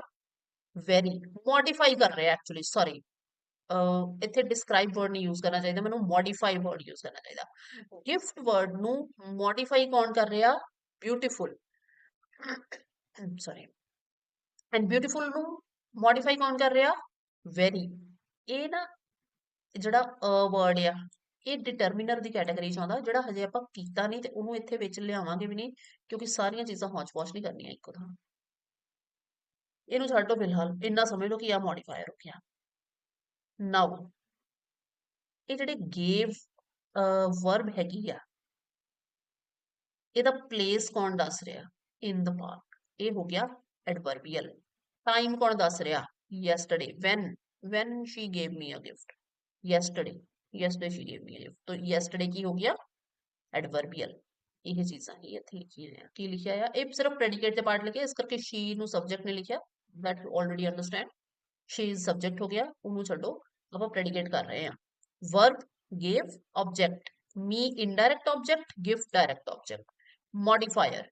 ਵੈਰੀ ਮੋਡੀਫਾਈ ਕਰ ਰਿਹਾ ਐਕਚੁਅਲੀ ਸੌਰੀ ਇੱਥੇ ਡਿਸਕ੍ਰਾਈਬ ਵਰਡ ਨਹੀਂ ਯੂਜ਼ ਕਰਨਾ ਚਾਹੀਦਾ ਮੈਨੂੰ ਮੋਡੀਫਾਈ ਵਰਡ ਯੂਜ਼ ਕਰਨਾ ਚਾਹੀਦਾ ਗਿਫਟ ਵਰਡ ਨੂੰ ਮੋਡੀਫਾਈ ਕੌਣ ਕਰ ਰਿਹਾ ਬਿਊਟੀਫੁਲ ਸੌਰੀ ਐਂਡ ਬਿਊਟੀਫੁਲ ਨੂੰ ਮੋਡੀਫਾਈ ਕੌਣ ਕਰ ਰਿਹਾ ਵੈਰੀ ਇਹ ਨਾ ਜਿਹੜਾ ਵਰਡ ਆ ਇਹ ਡਿਟਰਮੀਨਰ ਦੀ ਕੈਟਾਗਰੀ ਚ ਆਉਂਦਾ ਜਿਹੜਾ ਹਜੇ ਆਪਾਂ ਕੀਤਾ ਨਹੀਂ ਤੇ ਉਹਨੂੰ ਇੱਥੇ ਵਿੱਚ ਲਿਆਵਾਂਗੇ ਵੀ ਨਹੀਂ ਕਿਉਂਕਿ ਸਾਰੀਆਂ ਚੀਜ਼ਾਂ ਹੌਚ-ਪੌਚ ਨਹੀਂ ਕਰਨੀਆਂ ਇੱਕੋ ਥਾਂ ਇਹਨੂੰ ਛੱਡੋ ਫਿਲਹਾਲ ਇੰਨਾ ਸਮਝ ਲਓ ਕਿ ਆ ਮੋਡੀਫਾਇਰ ਹੋ ਗਿਆ ਨਾउ ਇਹ ਜਿਹੜੇ ਗੇਵ ਵਰਬ ਹੈਗੀ ਆ ਇਹਦਾ ਪਲੇਸ ਕੌਣ ਦੱਸ ਰਿਹਾ ਇਨ ਦ ਪਾਰਕ ਇਹ ਹੋ ਗਿਆ ਐਡਵਰਬੀਅਲ टाइम कौन दस रहा yesterday when she gave me a gift yesterday she gave me a gift तो yesterday की हो गया adverbial ਇਹ ਚੀਜ਼ਾਂ ਹੀ ਇੱਥੇ ਲਿਖੀਆਂ ਆ ਕੀ ਲਿਖਿਆ ਆ ਇਹ ਸਿਰਫ predicate ਦੇ ਪਾਰਟ ਲਿਖਿਆ ਇਸ ਕਰਕੇ she ਨੂੰ subject ਨੇ ਲਿਖਿਆ that you already understand she is subject ਹੋ ਗਿਆ ਉਹਨੂੰ ਛੱਡੋ ਆਪਾਂ predicate ਕਰ ਰਹੇ ਆ verb gave object me indirect object gift direct object modifier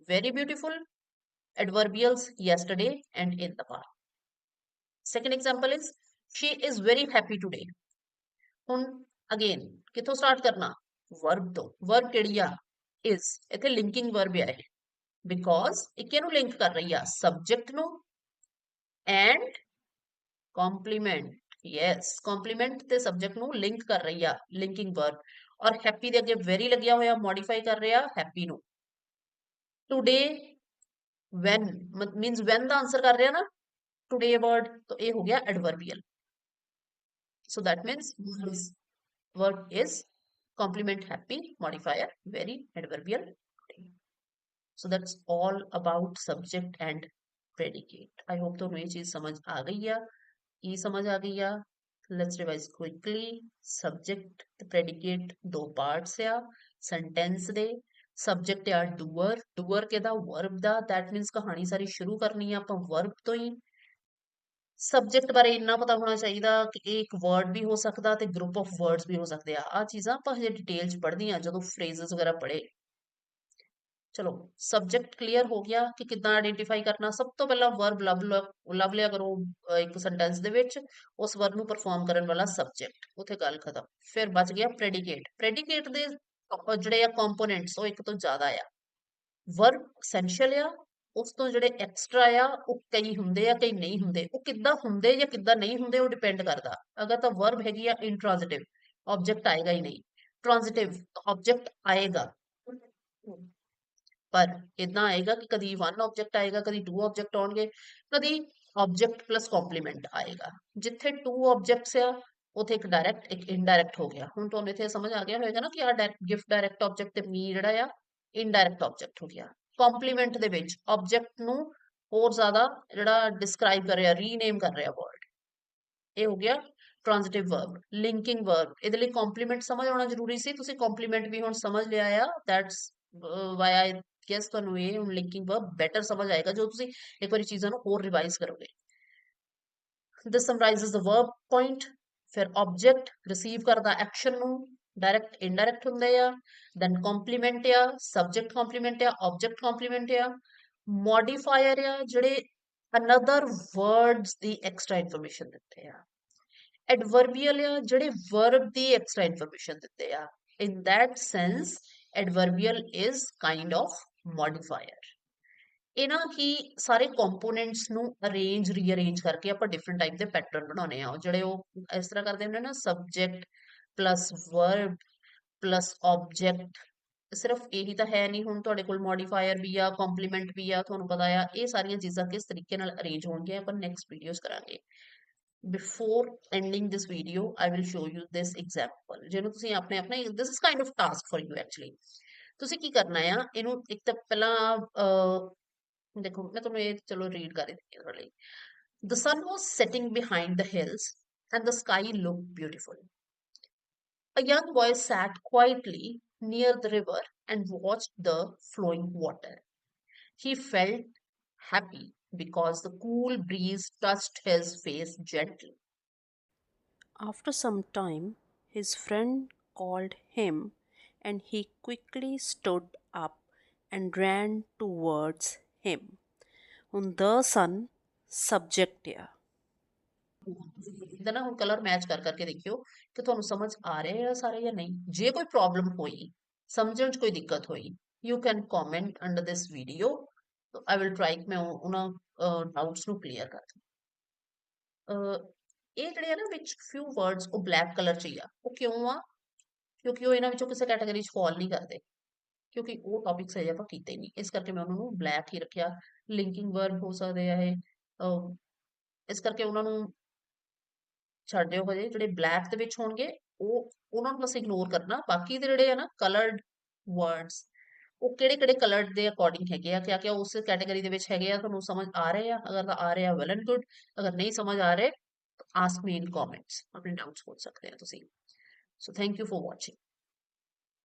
very beautiful adverbials yesterday and in the past. Second example is she is very happy today. ਹੁਣ again ਕਿੱਥੋਂ start ਕਰਨਾ verb ਤੋਂ verb ਕਿਹੜੀ ਆ is ਇੱਥੇ linking verb ਆ ਇਹ because ਇਹ ਕਿਹਨੂੰ link ਕਰ ਰਹੀ ਆ subject ਨੂੰ and complement yes complement ਤੇ subject ਨੂੰ link ਕਰ ਰਹੀ ਆ linking verb ਔਰ happy ਦੇ ਅੱਗੇ very ਲੱਗਿਆ ਹੋਇਆ modify ਕਰ ਰਿਹਾ happy ਨੂੰ today when means when the answer ਕਰ ਰਿਹਾ ਨਾ today word तो ये हो गया adverbial so that means verb is complement happy modifier very adverbial so that's all about subject and predicate I hope तो ये चीज समझ आ गई है ये समझ आ गई है let's revise quickly subject ਤੇ predicate ਦੋ parts ਆ sentence ਦੇ ਸਬਜੈਕਟ ਆ ਡੂਅਰ ਕਿਹਦਾ ਵਰਬ ਦਾ that means ਕਹਾਣੀ ਸਾਰੀ ਸ਼ੁਰੂ ਕਰਨੀ ਆ ਆਪਾਂ ਵਰਬ ਤੋਂ ਹੀ ਸਬਜੈਕਟ ਬਾਰੇ ਇੰਨਾ ਪਤਾ ਹੋਣਾ ਚਾਹੀਦਾ ਕਿ ਇਹ ਇੱਕ ਵਰਡ ਵੀ ਹੋ ਸਕਦਾ ਤੇ ਗਰੁੱਪ ਆਫ ਵਰਡਸ ਵੀ ਹੋ ਸਕਦੇ ਆ ਚੀਜ਼ਾਂ ਆਪਾਂ ਹਜੇ ਡਿਟੇਲ ਚ ਪੜ੍ਹਦੀਆਂ ਜਦੋਂ ਫਰੇਜ਼ਸ ਵਗੈਰਾ ਪੜ੍ਹੇ ਚਲੋ ਸਬਜੈਕਟ ਕਲੀਅਰ ਹੋ ਗਿਆ ਕਿ ਕਿੱਦਾਂ ਆਇਡੈਂਟੀਫਾਈ ਕਰਨਾ ਸਭ ਤੋਂ ਪਹਿਲਾਂ ਵਰਬ ਲੱਭ ਲਿਆ ਕਰੋ ਇੱਕ ਸੈਂਟੈਂਸ ਦੇ ਵਿੱਚ ਉਸ ਵਰਬ ਨੂੰ ਪਰਫਾਰਮ ਕਰਨ ਵਾਲਾ ਸਬਜੈਕਟ ਉੱਥੇ ਗੱਲ ਖਤਮ ਫਿਰ ਬਚ ਗਿਆ ਪ੍ਰੈਡੀਕੇਟ ਦੇ ਜਿਹੜੇ ਆ ਕੰਪੋਨੈਂਟਸ ਉਹ ਇੱਕ ਤੋਂ ਜ਼ਿਆਦਾ ਆ ਵਰਬ ਐਸੈਂਸ਼ੀਅਲ ਆ ਉਸ ਤੋਂ ਜਿਹੜੇ ਐਕਸਟਰਾ ਆ ਉਹ ਕਈ ਹੁੰਦੇ ਆ ਕਈ ਨਹੀਂ ਹੁੰਦੇ ਉਹ ਕਿੱਦਾਂ ਹੁੰਦੇ ਜਾਂ ਕਿੱਦਾਂ ਨਹੀਂ ਹੁੰਦੇ ਉਹ ਡਿਪੈਂਡ ਕਰਦਾ ਅਗਰ ਤਾਂ ਵਰਬ ਹੈਗੀ ਆ ਇੰਟ੍ਰਾਂਜ਼ਿਟਿਵ ਆਬਜੈਕਟ ਆਏਗਾ ਹੀ ਨਹੀਂ ਟ੍ਰਾਂਜ਼ਿਟਿਵ ਆਬਜੈਕਟ ਆਏਗਾ ਪਰ ਇਦਾਂ ਆਏਗਾ ਕਿ ਕਦੀ ਵਨ ਆਬਜੈਕਟ ਆਏਗਾ ਕਦੀ ਟੂ ਆਬਜੈਕਟ ਆਉਣਗੇ ਕਦੀ ਆਬਜੈਕਟ ਪਲੱਸ ਕੰਪਲੀਮੈਂਟ ਆਏਗਾ ਜਿੱਥੇ ਟੂ ਆਬਜੈਕਟਸ ਆ ਉਥੇ ਇੱਕ ਡਾਇਰੈਕਟ ਇੱਕ ਇਨਡਾਇਰੈਕਟ ਹੋ ਗਿਆ ਹੁਣ ਤੁਹਾਨੂੰ ਇੱਥੇ ਸਮਝ ਆ ਗਿਆ ਹੋਵੇਗਾ ਨਾ ਕਿ ਆ ਗਿਫਟ ਡਾਇਰੈਕਟ ਆਬਜੈਕਟ ਤੇ ਮੀ ਜਿਹੜਾ ਆ ਇਨਡਾਇਰੈਕਟ ਆਬਜੈਕਟ ਹੋ ਗਿਆ ਕੰਪਲੀਮੈਂਟ ਦੇ ਵਿੱਚ ਆਬਜੈਕਟ ਨੂੰ ਹੋਰ ਜ਼ਿਆਦਾ ਜਿਹੜਾ ਡਿਸਕ੍ਰਾਈਬ ਕਰ ਰਿਹਾ ਰੀਨੇਮ ਕਰ ਰਿਹਾ ਵਰਡ ਇਹ ਹੋ ਗਿਆ ਟ੍ਰਾਂਜ਼ਿਟਿਵ ਵਰਬ ਲਿੰਕਿੰਗ ਵਰਬ ਇਹਦੇ ਲਈ ਕੰਪਲੀਮੈਂਟ ਸਮਝ ਆਉਣਾ ਜ਼ਰੂਰੀ ਸੀ ਤੁਸੀਂ ਕੰਪਲੀਮੈਂਟ ਵੀ ਹੁਣ ਸਮਝ ਲਿਆ ਆ ਦੈਟਸ ਵਾਈ ਆਈ ਗੈਸ ਤੁਹਾਨੂੰ ਇਹ ਹੁਣ ਲਿੰਕਿੰਗ ਵਰਬ ਬੈਟਰ ਸਮਝ ਆਏਗਾ ਜੋ ਤੁਸੀਂ ਇੱਕ ਵਾਰੀ ਚੀਜ਼ਾਂ ਨੂੰ ਹੋਰ ਰਿਵਾਈਜ਼ ਕਰੋਗੇ this summarizes the verb point ਫਿਰ object receive ਕਰਦਾ action ਨੂੰ direct indirect ਹੁੰਦੇ ਆ then complement ਆ subject complement ਆ object complement ਆ modifier ਆ ਜਿਹੜੇ another words ਦੀ extra information ਦਿੰਦੇ ਆ adverbial ਆ ਜਿਹੜੇ verb ਦੀ extra information ਦਿੰਦੇ ਆ in that sense adverbial is kind of modifier ਇਹਨਾਂ ਹੀ ਸਾਰੇ ਕੰਪੋਨੈਂਟਸ ਨੂੰ ਅਰੇਂਜ ਰੀਅਰੇਂਜ ਕਰਕੇ ਆਪਾਂ ਡਿਫਰੈਂਟ ਟਾਈਪ ਦੇ ਪੈਟਰਨ ਬਣਾਉਣੇ ਆ, ਜਿਹੜੇ ਉਹ ਇਸ ਤਰ੍ਹਾਂ ਕਰਦੇ ਹੁੰਦੇ ਨਾ, subject plus verb plus object. ਸਿਰਫ ਇਹੀ ਤਾਂ ਹੈ ਨਹੀਂ, ਹੁਣ ਤੁਹਾਡੇ ਕੋਲ ਮੋਡੀਫਾਇਰ ਵੀ ਆ, ਕੰਪਲੀਮੈਂਟ ਵੀ ਆ, ਤੁਹਾਨੂੰ ਪਤਾ ਆ ਇਹ ਸਾਰੀਆਂ ਚੀਜ਼ਾਂ ਕਿਸ ਤਰੀਕੇ ਨਾਲ ਅਰੇਂਜ ਹੋਣਗੀਆਂ ਆਪਾਂ ਨੈਕਸਟ ਵੀਡੀਓਜ਼ ਕਰਾਂਗੇ। Before ending this video I will show you this example, ਜਿਹਨੂੰ ਤੁਸੀਂ ਆਪਣੇ ਆਪਣੇ this is kind of task for you actually. ਤੁਸੀਂ ਕੀ ਕਰਨਾ ਆ, ਇਹਨੂੰ ਇੱਕ ਤਾਂ ਪਹਿਲਾਂ ਦੇਖੋ ਮੈਂ ਤੁਹਾਨੂੰ ਇਹ ਚਲੋ ਰੀਡ ਕਰ ਦਿੰਦੀ ਹਾਂ ਤੁਹਾਡੇ ਲਈ। The sun was setting behind the hills and the sky looked beautiful. A young boy sat quietly near the river and watched the flowing water. He felt happy because the cool breeze touched his face gently. After some time, his friend called him, and he quickly stood up and ran towards him. On the sun, subject ਆ। ਇਹਦਾ ਨਾ ਹੁਣ colour match ਕਰ ਕਰਕੇ ਦੇਖਿਓ ਕਿ ਤੁਹਾਨੂੰ ਸਮਝ ਆ ਰਹੇ ਆ ਸਾਰੇ ਜਾਂ ਨਹੀਂ। ਜੇ ਕੋਈ ਪ੍ਰੋਬਲਮ ਹੋਈ, ਸਮਝਣ 'ਚ ਕੋਈ ਦਿੱਕਤ ਹੋਈ, you can comment under this video, I will try ਮੈਂ ਉਹਨਾਂ ਡਾਊਟਸ ਨੂੰ ਕਲੀਅਰ ਕਰ ਦਵਾਂ। ਇਹ ਜਿਹੜੇ ਆ ਨਾ ਵਿੱਚ ਫਿਊ ਵਰਡਸ ਉਹ ਬਲੈਕ ਕਲਰ 'ਚ ਹੀ ਆ, ਉਹ ਕਿਉਂ ਆ? ਕਿਉਂਕਿ ਉਹ ਇਹਨਾਂ ਵਿੱਚੋਂ ਕਿਸੇ ਕੈਟਾਗਰੀ 'ਚ ਫਾਲ ਨਹੀਂ ਕਰਦੇ, ਕਿਉਂਕਿ ਉਹ ਟੌਪਿਕਸ ਹਜੇ ਆਪਾਂ ਕੀਤੇ ਨਹੀਂ, ਇਸ ਕਰਕੇ ਮੈਂ ਉਹਨਾਂ ਨੂੰ ਬਲੈਕ ਹੀ ਰੱਖਿਆ। ਲਿੰਕਿੰਗ ਵਰਬ ਹੋ ਸਕਦੇ ਆ ਇਹ, ਇਸ ਕਰਕੇ ਉਹਨਾਂ ਨੂੰ ਛੱਡ ਦਿਓ ਹਜੇ। ਜਿਹੜੇ ਬਲੈਕ ਦੇ ਵਿੱਚ ਹੋਣਗੇ ਉਹ ਉਹਨਾਂ ਨੂੰ ਬਸ ਇਗਨੋਰ ਕਰਨਾ। ਬਾਕੀ ਦੇ ਜਿਹੜੇ ਆ ਨਾ ਕਲਰਡ ਵਰਡਸ, ਉਹ ਕਿਹੜੇ ਕਿਹੜੇ ਕਲਰਡ ਦੇ ਅਕੋਰਡਿੰਗ ਹੈਗੇ ਆ, ਕਿਆ ਕਿਆ ਉਸ ਕੈਟਾਗਰੀ ਦੇ ਵਿੱਚ ਹੈਗੇ ਆ, ਤੁਹਾਨੂੰ ਸਮਝ ਆ ਰਹੇ ਆ? ਅਗਰ ਤਾਂ ਆ ਰਹੇ ਆ ਵੈਲ ਐਂਡ ਗੁੱਡ, ਅਗਰ ਨਹੀਂ ਸਮਝ ਆ ਰਹੇ ਆਸਕ ਮੀ ਇਨ ਕਮੈਂਟਸ, ਆਪਣੇ ਡਾਊਟਸ ਪੁੱਛ ਸਕਦੇ ਆ ਤੁਸੀਂ। So thank you for watching.